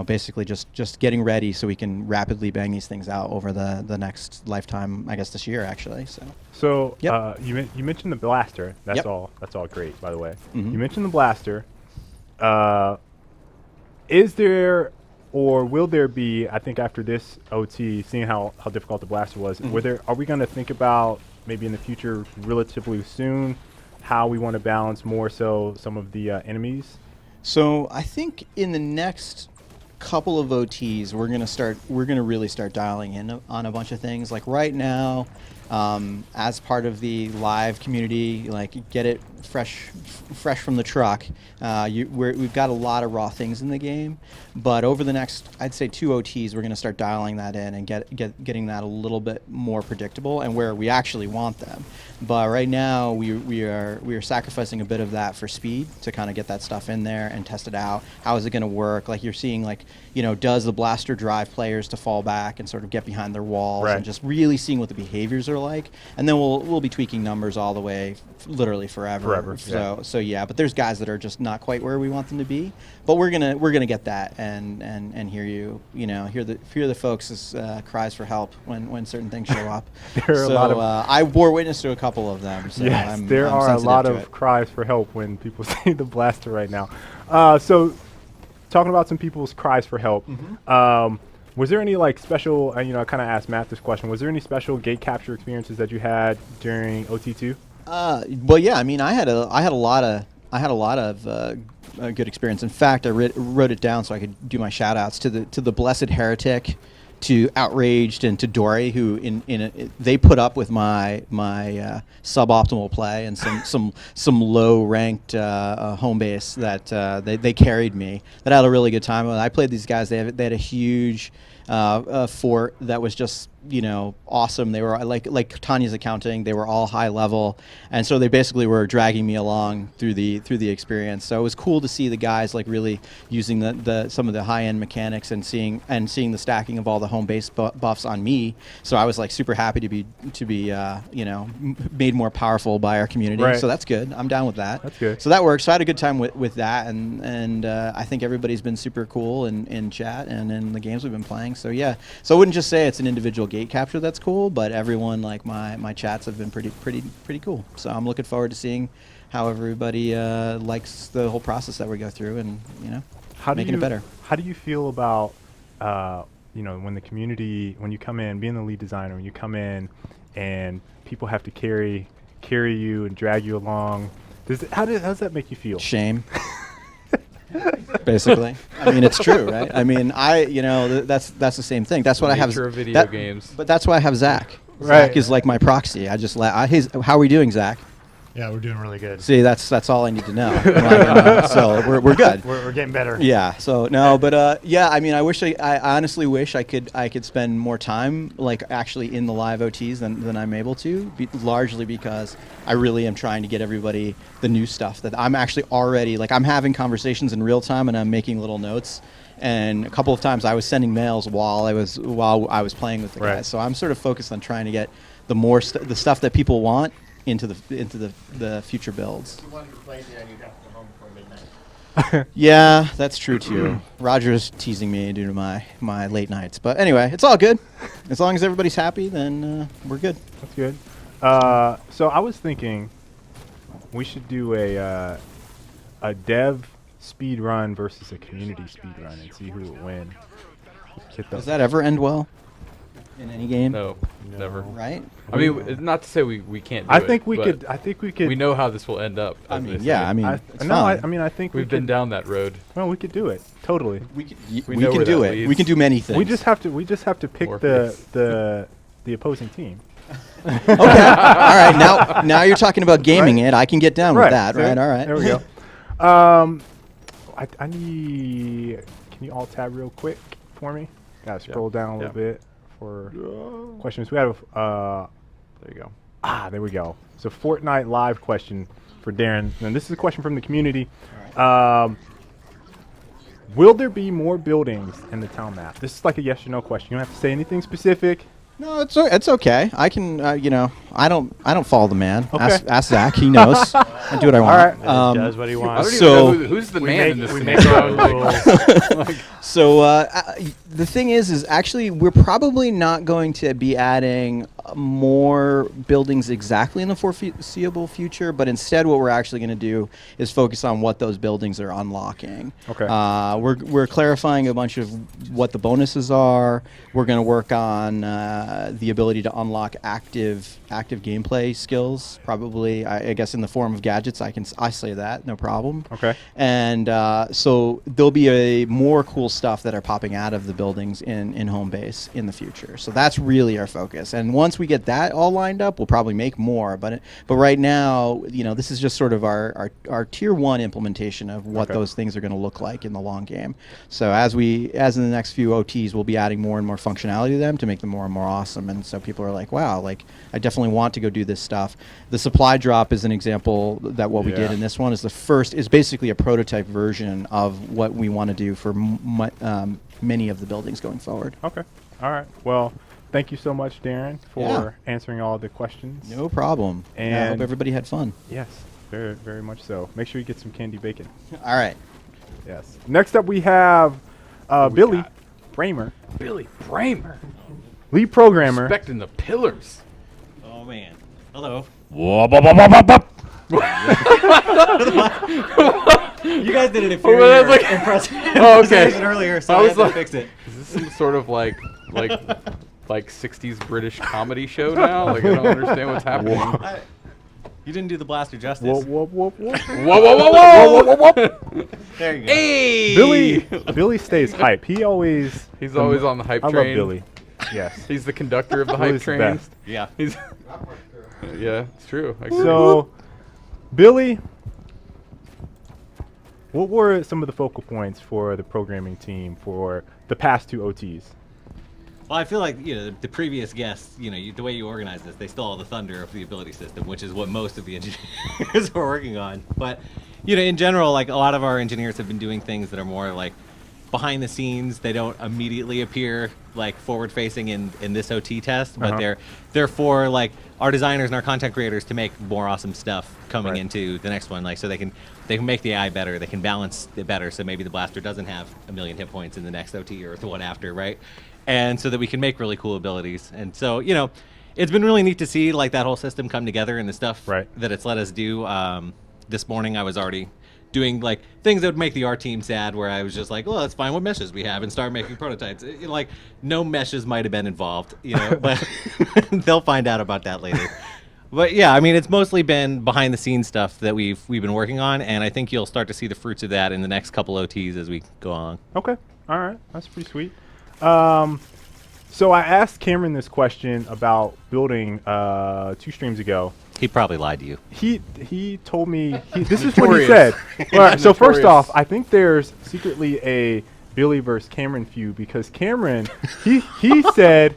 [SPEAKER 8] basically just getting ready so we can rapidly bang these things out over the next lifetime, I guess this year actually.
[SPEAKER 1] So
[SPEAKER 8] Yep.
[SPEAKER 1] you mentioned the blaster. That's
[SPEAKER 8] Yep.
[SPEAKER 1] all. That's all great, by the way.
[SPEAKER 8] Mhm.
[SPEAKER 1] You mentioned the blaster. Is there or will there be? I think after this OT, seeing how difficult the blaster was, are we going to think about maybe in the future, relatively soon, how we want to balance more so some of the enemies?
[SPEAKER 8] So I think in the next couple of OTs, we're gonna really start dialing in on a bunch of things. Like right now, as part of the live community, like get it fresh from the truck. We've got a lot of raw things in the game, but over the next, I'd say 2 OTs, we're gonna start dialing that in and getting that a little bit more predictable and where we actually want them. But right now, we are sacrificing a bit of that for speed to kind of get that stuff in there and test it out. How is it going to work? Like you're seeing, does the blaster drive players to fall back and sort of get behind their walls,
[SPEAKER 1] Right.
[SPEAKER 8] and just really seeing what the behaviors are like. And then we'll be tweaking numbers all the way, literally forever. So yeah. But there's guys that are just not quite where we want them to be. But we're gonna get that and hear the folks' cries for help when certain things show up.
[SPEAKER 1] There are a lot of
[SPEAKER 8] I bore witness to a couple of them. So
[SPEAKER 1] yes,
[SPEAKER 8] I'm
[SPEAKER 1] there are a
[SPEAKER 8] sensitive
[SPEAKER 1] lot
[SPEAKER 8] to
[SPEAKER 1] of
[SPEAKER 8] it.
[SPEAKER 1] cries for help when people say the blaster right now. So, talking about some people's cries for help, was there any special? I kind of asked Matt this question. Was there any special gate capture experiences that you had during OT2?
[SPEAKER 8] Well, yeah. I mean, I had a lot of good experience. In fact, I wrote it down so I could do my shout outs to the Blessed Heretic, to Outraged, and to Dory, who they put up with my suboptimal play and some low ranked home base that they carried me. That I had a really good time with. I played these guys. They had a huge fort that was just awesome. They were like Tanya's accounting. They were all high level, and so they basically were dragging me along through the experience. So it was cool to see the guys really using some of the high end mechanics and seeing the stacking of all the home base buffs on me. So I was super happy to be made more powerful by our community.
[SPEAKER 1] Right.
[SPEAKER 8] So that's good. I'm down with that.
[SPEAKER 1] That's good.
[SPEAKER 8] So that works. So I had a good time with that, and I think everybody's been super cool in chat and in the games we've been playing. So yeah. So I wouldn't just say it's an individual gate capture that's cool, but everyone, like my chats have been pretty cool. So I'm looking forward to seeing how everybody likes the whole process that we go through, and making it better.
[SPEAKER 1] How do you feel about when the community, when you come in, being the lead designer, when you come in and people have to carry you and drag you along? How does that make you feel?
[SPEAKER 8] Shame. Basically, I mean, it's true, right? I mean, that's the same thing. That's what I have.
[SPEAKER 2] Nature of video games.
[SPEAKER 8] But that's why I have Zach.
[SPEAKER 1] Right.
[SPEAKER 8] Zach is like my proxy. I just how are we doing, Zach?
[SPEAKER 6] Yeah, we're doing really good.
[SPEAKER 8] See, that's all I need to know. So we're good.
[SPEAKER 6] We're getting better.
[SPEAKER 8] Yeah. So no, but yeah. I mean, I honestly wish I could spend more time actually in the live OTs than I'm able to. Largely because I really am trying to get everybody the new stuff that I'm actually already I'm having conversations in real time and I'm making little notes. And a couple of times I was sending mails while I was playing with the
[SPEAKER 1] Right.
[SPEAKER 8] guys. So I'm sort of focused on trying to get the stuff that people want into the future builds.
[SPEAKER 7] You wanted to play there and you'd have to go home before midnight.
[SPEAKER 8] Yeah, that's true too. Roger's teasing me due to my late nights, but anyway, it's all good. As long as everybody's happy, then we're good.
[SPEAKER 1] That's good. So I was thinking we should do a dev speed run versus a community speed run and see who will win.
[SPEAKER 8] Does that ever end well in any game?
[SPEAKER 2] No, never.
[SPEAKER 8] Right?
[SPEAKER 2] I mean, not to say we can't do
[SPEAKER 1] I
[SPEAKER 2] it,
[SPEAKER 1] think we
[SPEAKER 2] but
[SPEAKER 1] could. I think we could.
[SPEAKER 2] We know how this will end up.
[SPEAKER 8] I
[SPEAKER 2] as
[SPEAKER 8] mean,
[SPEAKER 2] they
[SPEAKER 8] yeah.
[SPEAKER 2] say.
[SPEAKER 8] I mean,
[SPEAKER 1] I,
[SPEAKER 8] it's
[SPEAKER 1] no,
[SPEAKER 8] fine.
[SPEAKER 1] I mean, I think
[SPEAKER 2] We've been down that road.
[SPEAKER 1] Well, we could do it totally.
[SPEAKER 8] we can
[SPEAKER 2] know where
[SPEAKER 8] do
[SPEAKER 2] that
[SPEAKER 8] it. We
[SPEAKER 2] leads.
[SPEAKER 8] can do many things.
[SPEAKER 1] We just have to pick
[SPEAKER 2] Morpheus.
[SPEAKER 1] the opposing team.
[SPEAKER 8] Okay. All right. Now you're talking about gaming it. I can get down with that.
[SPEAKER 1] see?
[SPEAKER 8] Right. All right.
[SPEAKER 1] There we go. I need. Can you alt tab real quick for me? Gotta scroll down a little bit for questions. We have.
[SPEAKER 2] There you go.
[SPEAKER 1] There we go. So Fortnite live question. for Darren. And this is a question from the community. Will there be more buildings in the town map? This is like a yes or no question. You don't have to say anything specific.
[SPEAKER 8] No, it's okay. I can, I don't follow the man.
[SPEAKER 1] Okay.
[SPEAKER 8] Ask Zach. He knows. I do what I want.
[SPEAKER 1] All right.
[SPEAKER 6] He does what he
[SPEAKER 2] I
[SPEAKER 6] wants.
[SPEAKER 2] don't even know who's the man in this
[SPEAKER 6] we
[SPEAKER 2] scenario.
[SPEAKER 6] make our own rules.
[SPEAKER 8] So the thing is actually we're probably not going to be adding more buildings exactly in the foreseeable future, but instead what we're actually going to do is focus on what those buildings are unlocking.
[SPEAKER 1] Okay.
[SPEAKER 8] We're clarifying a bunch of what the bonuses are. We're going to work on the ability to unlock active gameplay skills. Probably, I guess, in the form of gadgets. I say that, no problem.
[SPEAKER 1] Okay.
[SPEAKER 8] And so there'll be more cool stuff that are popping out of the buildings in home base in the future. So that's really our focus. And once we get that all lined up, we'll probably make more. But right now, this is just sort of our tier 1 implementation of what those things are going to look like in the long game. So as in the next few OTs, we'll be adding more and more functionality to them to make them more and more awesome. And so people are like, wow, like I definitely want to go do this stuff. The supply drop is an example that what we did in this one is basically a prototype version of what we want to do for many of the buildings going forward.
[SPEAKER 1] Okay. All right. Well, thank you so much, Darren, for answering all the questions.
[SPEAKER 8] No problem. And I hope everybody had fun.
[SPEAKER 1] Yes, very, very much so. Make sure you get some candy bacon.
[SPEAKER 8] All right.
[SPEAKER 1] Yes. Next up, we have Billy Bramer,
[SPEAKER 2] Billy Bramer.
[SPEAKER 1] lead programmer.
[SPEAKER 2] Respecting the pillars.
[SPEAKER 7] Oh man. Hello. You guys did an inferior impressive presentation earlier, so I had to fix it.
[SPEAKER 2] Is this some sort of like 60s British comedy show now? Like I don't understand what's happening.
[SPEAKER 7] You didn't do the blaster justice.
[SPEAKER 1] Whoop, whoop, whoop, whoop.
[SPEAKER 2] Whoa!
[SPEAKER 7] There you go.
[SPEAKER 2] Hey!
[SPEAKER 1] Billy stays hype. He's always
[SPEAKER 2] on the hype
[SPEAKER 1] I
[SPEAKER 2] train.
[SPEAKER 1] love Billy. Yes.
[SPEAKER 2] He's the conductor of the
[SPEAKER 1] Billy's
[SPEAKER 2] hype
[SPEAKER 1] the
[SPEAKER 2] train.
[SPEAKER 1] best.
[SPEAKER 7] Yeah.
[SPEAKER 2] He's yeah, it's true. I agree.
[SPEAKER 1] So, Billy, what were some of the focal points for the programming team for the past 2 OTs?
[SPEAKER 7] Well, I feel like the previous guests, the way you organize this, they stole the thunder of the ability system, which is what most of the engineers are working on. But in general, like a lot of our engineers have been doing things that are more like behind the scenes. They don't immediately appear like forward facing in this OT test, but they're for like our designers and our content creators to make more awesome stuff coming into the next one. Like so they can make the AI better, they can balance it better, so maybe the blaster doesn't have 1,000,000 hit points in the next OT or the one after, right? And so that we can make really cool abilities. And so it's been really neat to see like that whole system come together and the stuff that it's let us do. This morning I was already doing like things that would make the R team sad, where I was just like, well, let's find what meshes we have and start making prototypes. Like no meshes might have been involved, but they'll find out about that later. But yeah, I mean, it's mostly been behind the scenes stuff that we've been working on, and I think you'll start to see the fruits of that in the next couple OTs as we go on.
[SPEAKER 1] Okay. All right. That's pretty sweet. So I asked Cameron this question about building 2 streams ago.
[SPEAKER 7] He probably lied to you.
[SPEAKER 1] He told me this is what he said. All right, so first off, I think there's secretly a Billy versus Cameron feud, because Cameron he said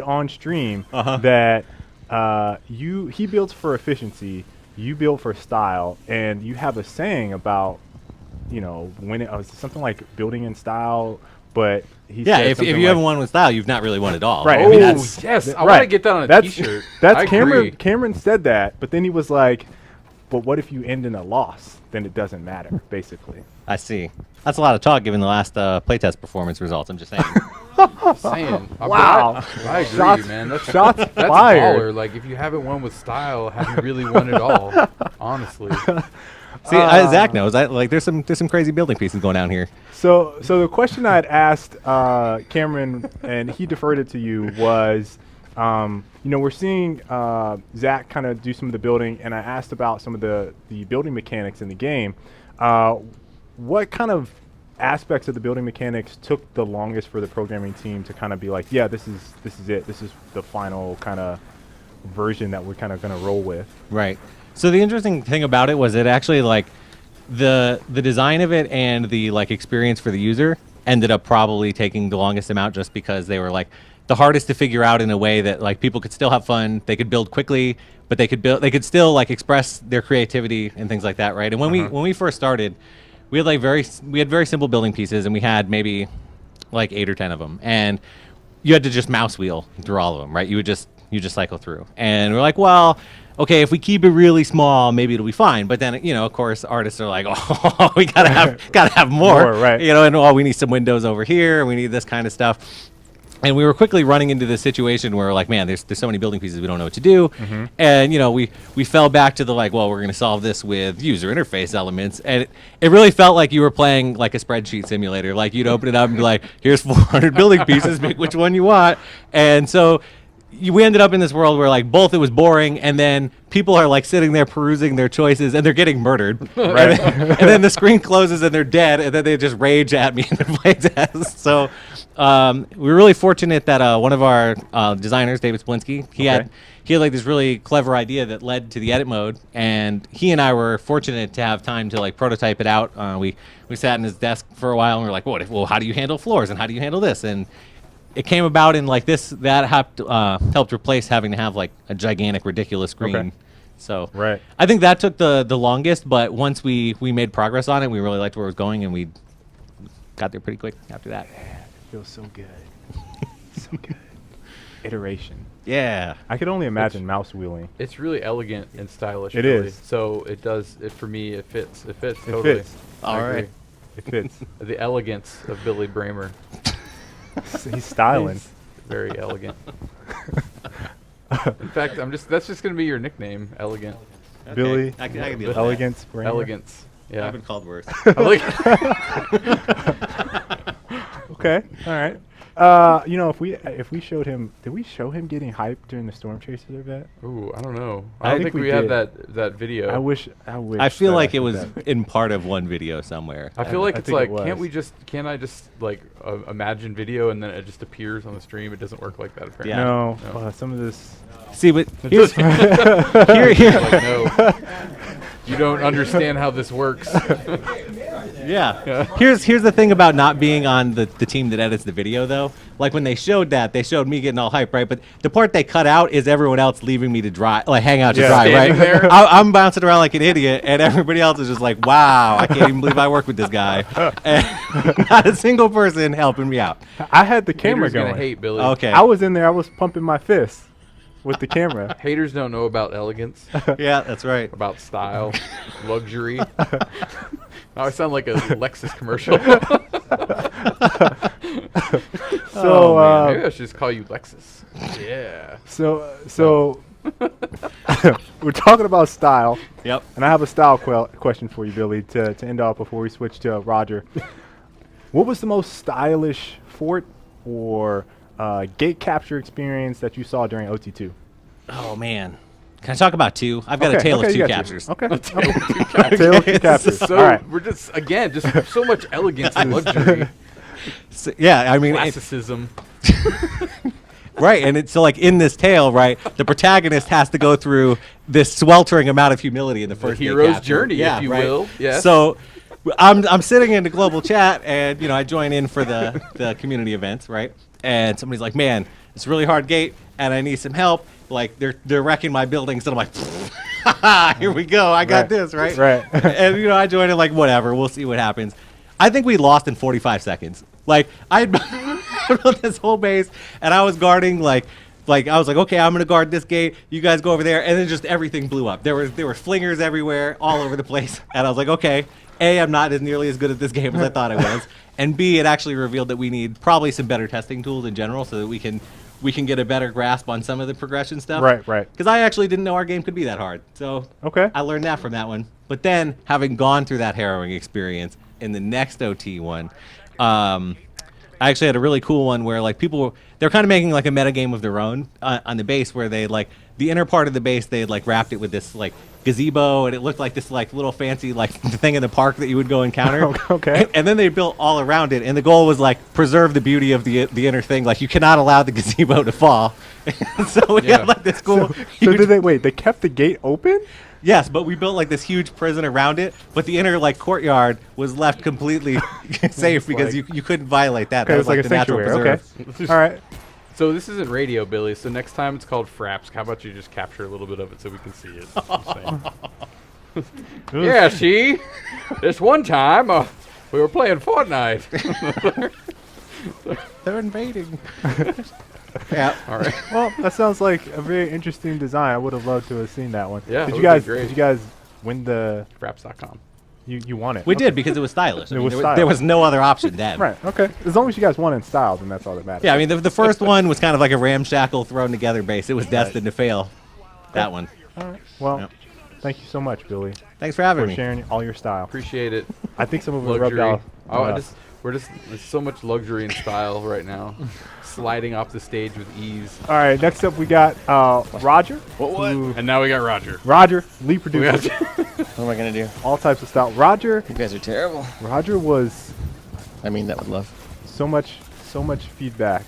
[SPEAKER 1] on stream that he builds for efficiency, you build for style, and you have a saying about when it was something like building in style. But he said
[SPEAKER 7] if you haven't won with style, you've not really won at all.
[SPEAKER 1] Right.
[SPEAKER 2] Oh,
[SPEAKER 1] I mean,
[SPEAKER 2] yes. I want to get that on a T-shirt.
[SPEAKER 1] That's Cameron. Cameron said that, but then he was like, but what if you end in a loss? Then it doesn't matter, basically.
[SPEAKER 7] I see. That's a lot of talk given the last playtest performance results. I'm just saying.
[SPEAKER 1] Wow.
[SPEAKER 2] I agree,
[SPEAKER 1] Shots-
[SPEAKER 2] man. That's
[SPEAKER 1] shots
[SPEAKER 2] that's
[SPEAKER 1] fired.
[SPEAKER 2] baller. Like, if you haven't won with style, have you really won it all? Honestly.
[SPEAKER 7] See, Zach knows. There's some crazy building pieces going down here.
[SPEAKER 1] So the question I had asked Cameron, and he deferred it to you, was, we're seeing Zach kind of do some of the building, and I asked about some of the building mechanics in the game. What kind of aspects of the building mechanics took the longest for the programming team to kind of be like, yeah, this is it. This is the final kind of version that we're kind of going to roll with.
[SPEAKER 7] Right. So the interesting thing about it was it actually the design of it and the experience for the user ended up probably taking the longest amount, just because they were the hardest to figure out in a way that like people could still have fun, they could build quickly, but they could still like express their creativity and things like that, right? And when we first started, we had very simple building pieces, and we had maybe like 8 or 10 of them, and you had to just mouse wheel through all of them, right? You just cycle through, and we're like, well, okay, if we keep it really small, maybe it'll be fine. But then, of course, artists are like, oh, we gotta have more,
[SPEAKER 1] right?
[SPEAKER 7] And we need some windows over here, and we need this kind of stuff. And we were quickly running into this situation where we're like, man, there's so many building pieces we don't know what to do. And we fell back to the like, well, we're going to solve this with user interface elements. And it really felt like you were playing like a spreadsheet simulator. Like you'd open it up and be like, here's 400 building pieces, pick which one you want. And so we ended up in this world where like both it was boring, and then people are like sitting there perusing their choices, and they're getting murdered. And then the screen closes and they're dead, and then they just rage at me and play test. So we were really fortunate that one of our designers, David Splinsky, he had like this really clever idea that led to the edit mode, and he and I were fortunate to have time to like prototype it out. We sat in his desk for a while, and we were like, well, how do you handle floors, and how do you handle this? And it came about in like this that helped replace having to have like a gigantic, ridiculous screen. So I think that took the longest, but once we made progress on it, we really liked where it was going, and we got there pretty quick after that.
[SPEAKER 1] Man, it feels so good. So good. Iteration.
[SPEAKER 7] Yeah.
[SPEAKER 1] I could only imagine mouse wheeling.
[SPEAKER 2] It's really elegant and stylish.
[SPEAKER 1] It
[SPEAKER 2] really.
[SPEAKER 1] is.
[SPEAKER 2] So it does. For me, it fits. It fits totally.
[SPEAKER 1] It fits.
[SPEAKER 7] All right.
[SPEAKER 1] It fits.
[SPEAKER 2] The elegance of Billy Bramer.
[SPEAKER 1] He's styling.
[SPEAKER 2] He's very elegant. In fact, that's just gonna be your nickname, Elegant.
[SPEAKER 7] Okay.
[SPEAKER 1] Billy.
[SPEAKER 7] I can deal with
[SPEAKER 1] Elegance. Bramer.
[SPEAKER 2] Elegance. Yeah.
[SPEAKER 7] I've been called worse.
[SPEAKER 1] Okay. All right. If we showed him, did we show him getting hyped during the Storm Chaser event?
[SPEAKER 2] Ooh, I don't know.
[SPEAKER 1] I
[SPEAKER 2] I don't
[SPEAKER 1] think
[SPEAKER 2] think
[SPEAKER 1] we
[SPEAKER 2] we have
[SPEAKER 1] did.
[SPEAKER 2] that video.
[SPEAKER 1] I wish.
[SPEAKER 7] I feel
[SPEAKER 1] that
[SPEAKER 7] like it
[SPEAKER 1] could
[SPEAKER 7] was
[SPEAKER 1] that.
[SPEAKER 7] in part of one video somewhere.
[SPEAKER 2] I feel like
[SPEAKER 1] I
[SPEAKER 2] it's
[SPEAKER 1] think it
[SPEAKER 2] like,
[SPEAKER 1] was.
[SPEAKER 2] can't I just like imagine video and then it just appears on the stream? It doesn't work like that apparently.
[SPEAKER 7] Yeah.
[SPEAKER 1] No,
[SPEAKER 2] No.
[SPEAKER 1] some of this.
[SPEAKER 7] See, but here's here.
[SPEAKER 2] Like, no, you don't understand how this works.
[SPEAKER 7] Yeah. Here's the thing about not being on the team that edits the video, though. Like when they showed me getting all hyped, right? But the part they cut out is everyone else leaving me to dry, like hang out to dry,
[SPEAKER 2] Standing
[SPEAKER 7] right?
[SPEAKER 2] there.
[SPEAKER 7] I'm bouncing around like an idiot, and everybody else is just like, wow, I can't even believe I work with this guy. And not a single person helping me out.
[SPEAKER 1] I had the camera
[SPEAKER 2] Haters gonna
[SPEAKER 1] going.
[SPEAKER 2] hate Billy.
[SPEAKER 7] Okay.
[SPEAKER 1] I was in there. I was pumping my fist with the camera.
[SPEAKER 2] Haters don't know about elegance,
[SPEAKER 7] Yeah, that's right.
[SPEAKER 2] about style, luxury. Now I sound like a Lexus commercial.
[SPEAKER 1] So,
[SPEAKER 2] Maybe I should just call you Lexus. Yeah.
[SPEAKER 1] So we're talking about style,
[SPEAKER 7] Yep.
[SPEAKER 1] and I have a style question for you, Billy, to end off before we switch to Roger. What was the most stylish fort or gate capture experience that you saw during OT2?
[SPEAKER 7] Oh man. Can I talk about two? I've got a tale of
[SPEAKER 1] you
[SPEAKER 7] two
[SPEAKER 1] got
[SPEAKER 7] captures.
[SPEAKER 1] Okay.
[SPEAKER 2] Tale
[SPEAKER 1] of two captures.
[SPEAKER 2] So
[SPEAKER 1] All right.
[SPEAKER 2] we're just so much elegance and luxury,
[SPEAKER 7] So, yeah, I mean,
[SPEAKER 2] classicism.
[SPEAKER 7] right, and it's so like in this tale, right, the protagonist has to go through this sweltering amount of humility in the first gate
[SPEAKER 2] hero's
[SPEAKER 7] capture.
[SPEAKER 2] journey,
[SPEAKER 7] yeah,
[SPEAKER 2] if you
[SPEAKER 7] right.
[SPEAKER 2] will. Yes.
[SPEAKER 7] So I'm sitting in the global chat, and I join in for the community events, right? And somebody's like, "Man, it's a really hard gate, and I need some help." Like they're wrecking my buildings, and I'm like, "Here we go, I got this, right?"
[SPEAKER 1] Right.
[SPEAKER 7] And I join in like, whatever, we'll see what happens. I think we lost in 45 seconds. Like I built this whole base, and I was guarding like I was like, okay, I'm gonna guard this gate. You guys go over there, and then just everything blew up. There were flingers everywhere, all over the place, and I was like, okay, A, I'm not as nearly as good at this game as I thought I was, and B, it actually revealed that we need probably some better testing tools in general, so that we can get a better grasp on some of the progression stuff.
[SPEAKER 1] Right.
[SPEAKER 7] Because I actually didn't know our game could be that hard. So
[SPEAKER 1] Okay.
[SPEAKER 7] I learned that from that one. But then, having gone through that harrowing experience in the next OT one, I actually had a really cool one where like they're kind of making like a meta game of their own on the base, where they like the inner part of the base they had like wrapped it with this like gazebo, and it looked like this like little fancy like thing in the park that you would go encounter.
[SPEAKER 1] Okay.
[SPEAKER 7] And then they built all around it, and the goal was like preserve the beauty of the inner thing. Like you cannot allow the gazebo to fall. So we had like this cool.
[SPEAKER 1] So
[SPEAKER 7] huge
[SPEAKER 1] did they kept the gate open?
[SPEAKER 7] Yes, but we built like this huge prison around it, but the inner like courtyard was left completely safe because
[SPEAKER 1] like-
[SPEAKER 7] you couldn't violate that.
[SPEAKER 1] Okay,
[SPEAKER 7] That
[SPEAKER 1] it's like a
[SPEAKER 7] the natural
[SPEAKER 1] sanctuary.
[SPEAKER 7] preserve.
[SPEAKER 1] Okay. All right.
[SPEAKER 2] So this isn't radio, Billy. So next time it's called Fraps. How about you just capture a little bit of it so we can see it? Just saying. Yeah, see? This one time we were playing Fortnite.
[SPEAKER 9] They're invading.
[SPEAKER 7] Yeah.
[SPEAKER 2] All right.
[SPEAKER 1] Well, that sounds like a very interesting design. I would have loved to have seen that one.
[SPEAKER 2] Yeah,
[SPEAKER 1] Did
[SPEAKER 2] it
[SPEAKER 1] you
[SPEAKER 2] would've
[SPEAKER 1] guys?
[SPEAKER 2] been great.
[SPEAKER 1] Did you guys win the?
[SPEAKER 2] Fraps.com.
[SPEAKER 1] You won it.
[SPEAKER 7] We
[SPEAKER 1] Okay.
[SPEAKER 7] did because it was stylish. I
[SPEAKER 1] It
[SPEAKER 7] mean,
[SPEAKER 1] was
[SPEAKER 7] there
[SPEAKER 1] stylish.
[SPEAKER 7] was no other option then.
[SPEAKER 1] Right. Okay. As long as you guys won in style, then that's all that matters.
[SPEAKER 7] Yeah, I mean, the first one was kind of like a ramshackle thrown together base. It was destined to fail. That one.
[SPEAKER 1] All right. Well,
[SPEAKER 7] Yep.
[SPEAKER 1] thank you so much, Billy,
[SPEAKER 7] Thanks for having
[SPEAKER 1] for
[SPEAKER 7] me.
[SPEAKER 1] sharing all your style.
[SPEAKER 2] Appreciate it.
[SPEAKER 1] I think some of it rubbed
[SPEAKER 2] Luxury.
[SPEAKER 1] off.
[SPEAKER 2] Oh,
[SPEAKER 1] on us.
[SPEAKER 2] there's so much luxury and style right now. Sliding off the stage with ease.
[SPEAKER 1] All right. Next up, we got Roger.
[SPEAKER 9] What?
[SPEAKER 1] who-
[SPEAKER 2] And now we got Roger.
[SPEAKER 1] Roger, lead
[SPEAKER 2] We
[SPEAKER 1] producer,
[SPEAKER 2] got
[SPEAKER 9] What am I gonna do?
[SPEAKER 1] all types of style. Roger.
[SPEAKER 9] You guys are terrible.
[SPEAKER 1] Roger was
[SPEAKER 9] I mean that with love.
[SPEAKER 1] so much feedback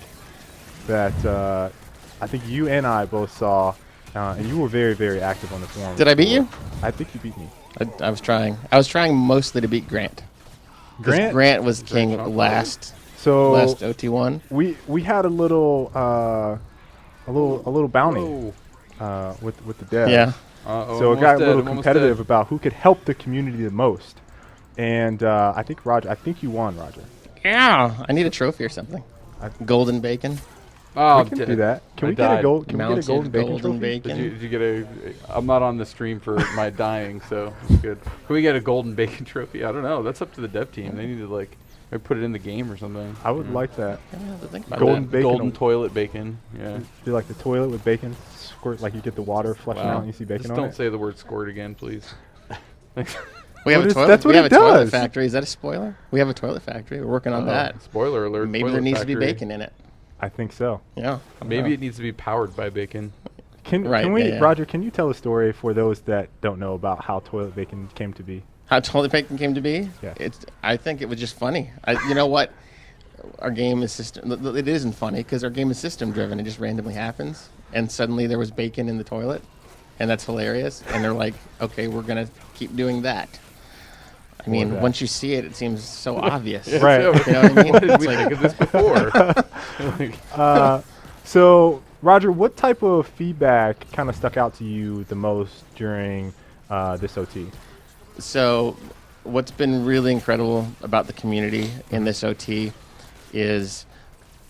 [SPEAKER 1] that I think you and I both saw, and you were very, very active on the forum.
[SPEAKER 9] Did I beat you?
[SPEAKER 1] I think you beat me.
[SPEAKER 9] I was trying. I was trying mostly to beat Grant. 'Cause
[SPEAKER 1] Grant.
[SPEAKER 9] Grant was king
[SPEAKER 2] Grant
[SPEAKER 9] last
[SPEAKER 1] So
[SPEAKER 9] OT1.
[SPEAKER 1] we had a little bounty
[SPEAKER 2] Whoa.
[SPEAKER 1] with the dev.
[SPEAKER 9] Yeah.
[SPEAKER 1] So it got a little competitive about who could help the community the most. And I think you won, Roger.
[SPEAKER 9] Yeah. I need a trophy or something. Golden bacon.
[SPEAKER 2] Oh,
[SPEAKER 1] We can do that. Can
[SPEAKER 2] I
[SPEAKER 1] we get a
[SPEAKER 2] died.
[SPEAKER 1] gold? Can we get a
[SPEAKER 9] Mounted
[SPEAKER 1] golden bacon
[SPEAKER 9] golden
[SPEAKER 1] trophy?
[SPEAKER 9] bacon.
[SPEAKER 2] Did you get a? I'm not on the stream for my dying, so good. Can we get a golden bacon trophy? I don't know. That's up to the dev team. They need to like maybe put it in the game or something.
[SPEAKER 1] I would like that.
[SPEAKER 9] I don't have to think about
[SPEAKER 1] Golden
[SPEAKER 9] that.
[SPEAKER 1] bacon.
[SPEAKER 2] Golden toilet bacon. Yeah.
[SPEAKER 1] Do like the toilet with bacon, squirt like you get the water flushing out and you see bacon
[SPEAKER 2] Just
[SPEAKER 1] on
[SPEAKER 2] don't
[SPEAKER 1] it.
[SPEAKER 2] say the word squirt again, please. Thanks.
[SPEAKER 9] We have
[SPEAKER 1] What
[SPEAKER 9] a
[SPEAKER 1] is-
[SPEAKER 9] toilet.
[SPEAKER 1] that's what
[SPEAKER 9] we have
[SPEAKER 1] it
[SPEAKER 9] a toilet
[SPEAKER 1] does.
[SPEAKER 9] factory. Is that a spoiler? We have a toilet factory. We're working on that.
[SPEAKER 2] Spoiler alert.
[SPEAKER 9] Maybe there
[SPEAKER 2] toilet
[SPEAKER 9] needs to be
[SPEAKER 2] factory.
[SPEAKER 9] bacon in it.
[SPEAKER 1] I think so.
[SPEAKER 9] Yeah.
[SPEAKER 2] Maybe it needs to be powered by bacon.
[SPEAKER 1] Can
[SPEAKER 9] Right,
[SPEAKER 1] we,
[SPEAKER 9] yeah, yeah.
[SPEAKER 1] Roger? Can you tell a story for those that don't know about how toilet bacon came to be?
[SPEAKER 9] How toilet bacon came to be?
[SPEAKER 1] Yeah.
[SPEAKER 9] I think it was just funny. You know what? Our game is system. It isn't funny because our game is system driven. It just randomly happens, and suddenly there was bacon in the toilet, and that's hilarious. And they're like, "Okay, we're gonna keep doing that." I mean,
[SPEAKER 1] that.
[SPEAKER 9] once you see it, it seems so obvious.
[SPEAKER 1] Right.
[SPEAKER 2] So,
[SPEAKER 9] You know what I mean?
[SPEAKER 2] why did
[SPEAKER 9] It's
[SPEAKER 2] we
[SPEAKER 9] like-
[SPEAKER 2] think of this before? Like,
[SPEAKER 1] So, Roger, what type of feedback kind of stuck out to you the most during this OT?
[SPEAKER 9] So, what's been really incredible about the community in this OT is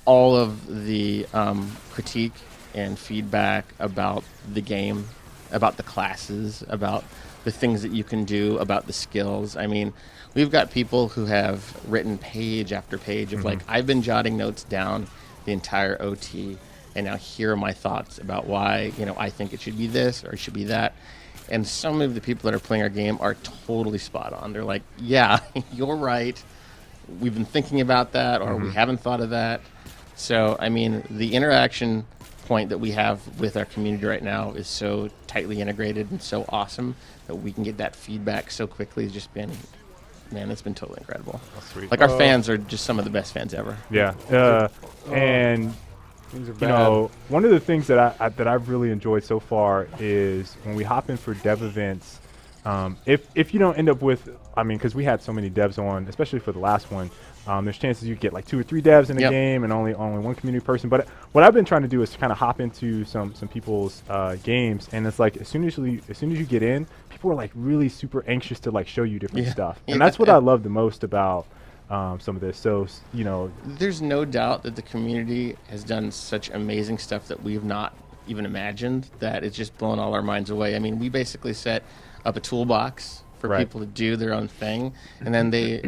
[SPEAKER 9] all of the critique and feedback about the game, about the classes, about the things that you can do, about the skills. I mean, we've got people who have written page after page of like, I've been jotting notes down the entire OT, and now here are my thoughts about why, I think it should be this or it should be that. And some of the people that are playing our game are totally spot on. They're like, yeah, you're right. We've been thinking about that, or we haven't thought of that. So, I mean, the interaction point that we have with our community right now is so tightly integrated and so awesome that we can get that feedback so quickly. It's just been, man, it's been totally incredible.
[SPEAKER 1] Sweet.
[SPEAKER 9] Like, our fans are just some of the best fans ever.
[SPEAKER 1] Yeah. And
[SPEAKER 2] things are
[SPEAKER 1] you
[SPEAKER 2] bad.
[SPEAKER 1] know, one of the things that I've really enjoyed so far is when we hop in for dev events. If you don't end up with, because we had so many devs on, especially for the last one, there's chances you get like 2 or 3 devs in a
[SPEAKER 9] Yep.
[SPEAKER 1] game and only one community person. But what I've been trying to do is kind of hop into some people's games, and it's like as soon as you get in, people are like really super anxious to like show you different
[SPEAKER 9] Yeah.
[SPEAKER 1] stuff,
[SPEAKER 9] Yeah.
[SPEAKER 1] and that's what I love the most about some of this. So
[SPEAKER 9] There's no doubt that the community has done such amazing stuff that we've not even imagined, that it's just blown all our minds away. I mean, we basically set up a toolbox for
[SPEAKER 1] Right.
[SPEAKER 9] people to do their own thing, and then they,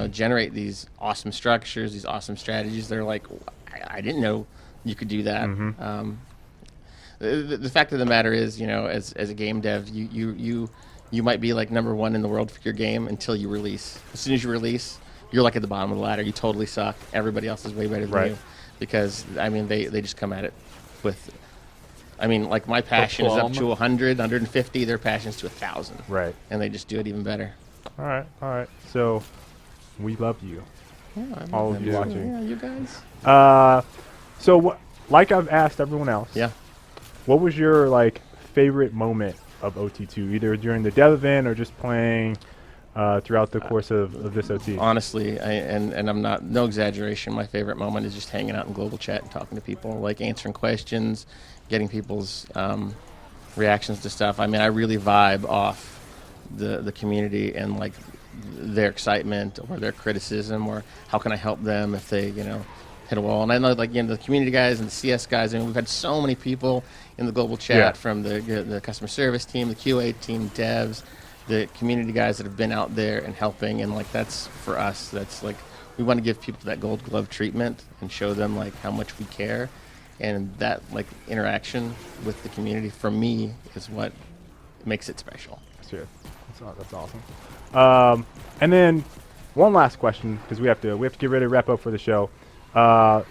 [SPEAKER 9] generate these awesome structures, these awesome strategies. They're like, I didn't know you could do that. The fact of the matter is, as a game dev, you might be like number 1 in the world for your game until you release. As soon as you release, you're like at the bottom of the ladder. You totally suck. Everybody else is way better than
[SPEAKER 1] Right.
[SPEAKER 9] you, because they just come at it with. Like my passion is up
[SPEAKER 2] plum.
[SPEAKER 9] to 100, 150. Their passion is to 1,000.
[SPEAKER 1] right.
[SPEAKER 9] And they just do it even better.
[SPEAKER 1] All right. So we love you.
[SPEAKER 9] Yeah, I
[SPEAKER 1] All
[SPEAKER 9] love
[SPEAKER 1] of you
[SPEAKER 9] them.
[SPEAKER 1] watching.
[SPEAKER 9] Yeah, you guys.
[SPEAKER 1] So like I've asked everyone else.
[SPEAKER 9] Yeah.
[SPEAKER 1] What was your favorite moment of OT2, either during the dev event or just playing throughout the course of this OT?
[SPEAKER 9] Honestly, and I'm not, no exaggeration, my favorite moment is just hanging out in global chat and talking to people, like answering questions, getting people's reactions to stuff. I mean, I really vibe off the community and like their excitement or their criticism or how can I help them if they, hit a wall. And I know, like, the community guys and the CS guys, we've had so many people in the global chat from the customer service team, the QA team, devs, the community guys that have been out there and helping. And like, that's for us, that's like, we want to give people that gold glove treatment and show them like how much we care. And that like interaction with the community for me is what makes it special.
[SPEAKER 1] Sure. That's awesome. And then one last question, because we have to get ready to wrap up for the show.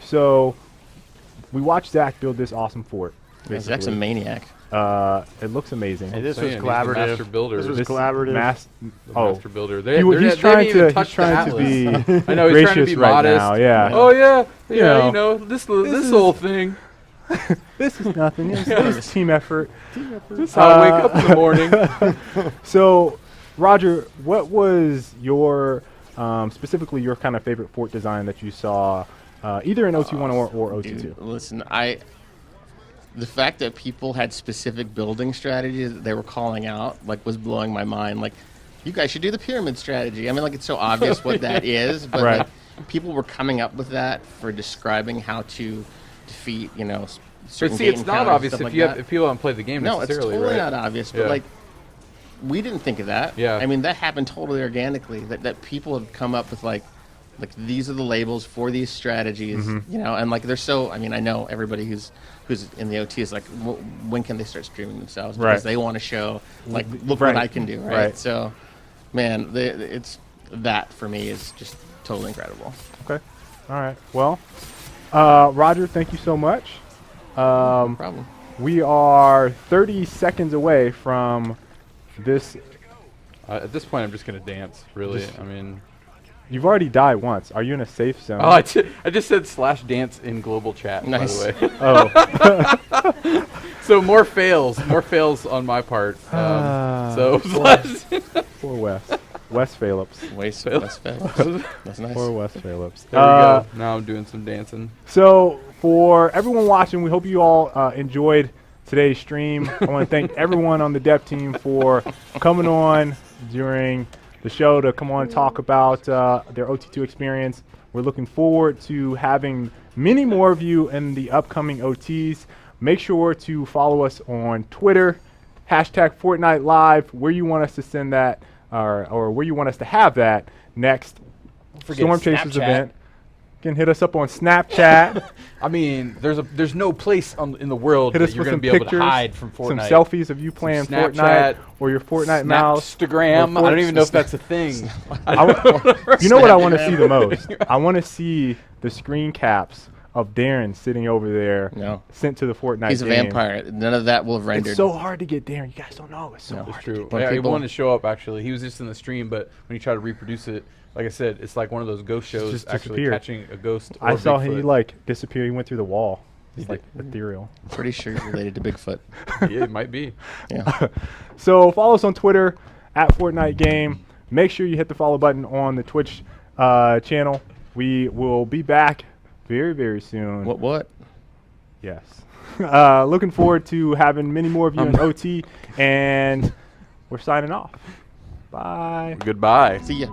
[SPEAKER 1] So we watched Zach build this awesome fort.
[SPEAKER 9] Zach's a maniac.
[SPEAKER 1] It looks amazing.
[SPEAKER 6] Hey, this was
[SPEAKER 2] He's the
[SPEAKER 6] collaborative.
[SPEAKER 2] master builder.
[SPEAKER 6] This was collaborative.
[SPEAKER 2] Master builder.
[SPEAKER 1] He's trying to be
[SPEAKER 2] I know he's trying to
[SPEAKER 1] gracious
[SPEAKER 2] be
[SPEAKER 1] right
[SPEAKER 2] modest.
[SPEAKER 1] now. Yeah.
[SPEAKER 2] Oh yeah,
[SPEAKER 1] You know,
[SPEAKER 2] this whole thing.
[SPEAKER 1] This is nothing. This is team effort.
[SPEAKER 2] This is how I wake up in the morning.
[SPEAKER 1] So, Roger, what was your specifically your kind of favorite fort design that you saw, either in OT1 or OT2?
[SPEAKER 9] Dude, listen, the fact that people had specific building strategies that they were calling out, like, was blowing my mind. Like, you guys should do the pyramid strategy. I mean, like, it's so obvious what that is, but
[SPEAKER 1] Right.
[SPEAKER 9] like, people were coming up with that for describing how to defeat,
[SPEAKER 2] But
[SPEAKER 9] certain
[SPEAKER 2] see,
[SPEAKER 9] gate
[SPEAKER 2] it's not
[SPEAKER 9] encounters,
[SPEAKER 2] obvious
[SPEAKER 9] stuff
[SPEAKER 2] if
[SPEAKER 9] like
[SPEAKER 2] you
[SPEAKER 9] that.
[SPEAKER 2] if people haven't played the game
[SPEAKER 9] No, it's
[SPEAKER 2] necessarily,
[SPEAKER 9] totally
[SPEAKER 2] right?
[SPEAKER 9] not obvious, but
[SPEAKER 2] Yeah.
[SPEAKER 9] like, we didn't think of that.
[SPEAKER 2] Yeah.
[SPEAKER 9] I mean, that happened totally organically. That people have come up with like these are the labels for these strategies, and like they're so. I mean, I know everybody who's in the OT is like, when can they start streaming themselves? Because
[SPEAKER 1] Right.
[SPEAKER 9] they want to show, like, look
[SPEAKER 1] Right.
[SPEAKER 9] what I can do, right?
[SPEAKER 1] Right.
[SPEAKER 9] So, man, it's that for me is just totally incredible.
[SPEAKER 1] Okay. All right. Well, Roger, thank you so much.
[SPEAKER 9] No problem.
[SPEAKER 1] We are 30 seconds away from this.
[SPEAKER 2] At this point, I'm just gonna dance. Really, I mean.
[SPEAKER 1] You've already died once. Are you in a safe zone?
[SPEAKER 2] Oh, I just said /dance in global chat.
[SPEAKER 9] Nice.
[SPEAKER 2] By the way.
[SPEAKER 1] Oh.
[SPEAKER 2] So more fails on my part. So
[SPEAKER 1] Poor Wes. Wes Phillips.
[SPEAKER 9] West That's nice.
[SPEAKER 1] Poor Wes Phillips.
[SPEAKER 2] there we go. Now I'm doing some dancing.
[SPEAKER 1] So for everyone watching, we hope you all enjoyed today's stream. I want to thank everyone on the dev team for coming on during the show to come on and talk about their OT2 experience. We're looking forward to having many more of you in the upcoming OTs. Make sure to follow us on Twitter, #Fortnite Live, where you want us to send that, or where you want us to have that next Storm Chasers
[SPEAKER 2] Snapchat.
[SPEAKER 1] event. You can hit us up on Snapchat.
[SPEAKER 2] I mean, there's no place in the world
[SPEAKER 1] Hit
[SPEAKER 2] that
[SPEAKER 1] us
[SPEAKER 2] you're
[SPEAKER 1] with
[SPEAKER 2] going to
[SPEAKER 1] some
[SPEAKER 2] be able
[SPEAKER 1] pictures,
[SPEAKER 2] to hide from
[SPEAKER 1] some
[SPEAKER 2] Fortnite.
[SPEAKER 1] selfies of you playing
[SPEAKER 2] Snapchat,
[SPEAKER 1] Fortnite or your Fortnite mouse.
[SPEAKER 2] Snapstagram. I don't even know if that's a thing.
[SPEAKER 1] You know what I want to see the most? I want to see the screen caps of Darren sitting over there,
[SPEAKER 9] No.
[SPEAKER 1] sent to the Fortnite
[SPEAKER 9] He's a
[SPEAKER 1] game.
[SPEAKER 9] vampire. None of that will have rendered.
[SPEAKER 1] It's so hard to get Darren. You guys don't know. It's so hard.
[SPEAKER 2] It's true.
[SPEAKER 9] When
[SPEAKER 2] Yeah, he
[SPEAKER 9] people-
[SPEAKER 2] wanted to show up, actually. He was just in the stream, but when you try to reproduce it, like I said, it's like one of those ghost shows
[SPEAKER 1] just
[SPEAKER 2] actually
[SPEAKER 1] disappeared.
[SPEAKER 2] catching a ghost.
[SPEAKER 1] I
[SPEAKER 2] or
[SPEAKER 1] saw
[SPEAKER 2] Bigfoot.
[SPEAKER 1] him like disappear. He went through the wall.
[SPEAKER 2] He
[SPEAKER 1] It's like
[SPEAKER 2] did.
[SPEAKER 1] ethereal.
[SPEAKER 9] Pretty sure he's related to Bigfoot.
[SPEAKER 2] Yeah, it might be.
[SPEAKER 9] Yeah.
[SPEAKER 1] So follow us on Twitter @Fortnite Game. Make sure you hit the follow button on the Twitch channel. We will be back very, very soon.
[SPEAKER 9] What?
[SPEAKER 1] Yes. Looking forward to having many more of you in OT, and we're signing off. Bye.
[SPEAKER 2] Goodbye.
[SPEAKER 9] See ya.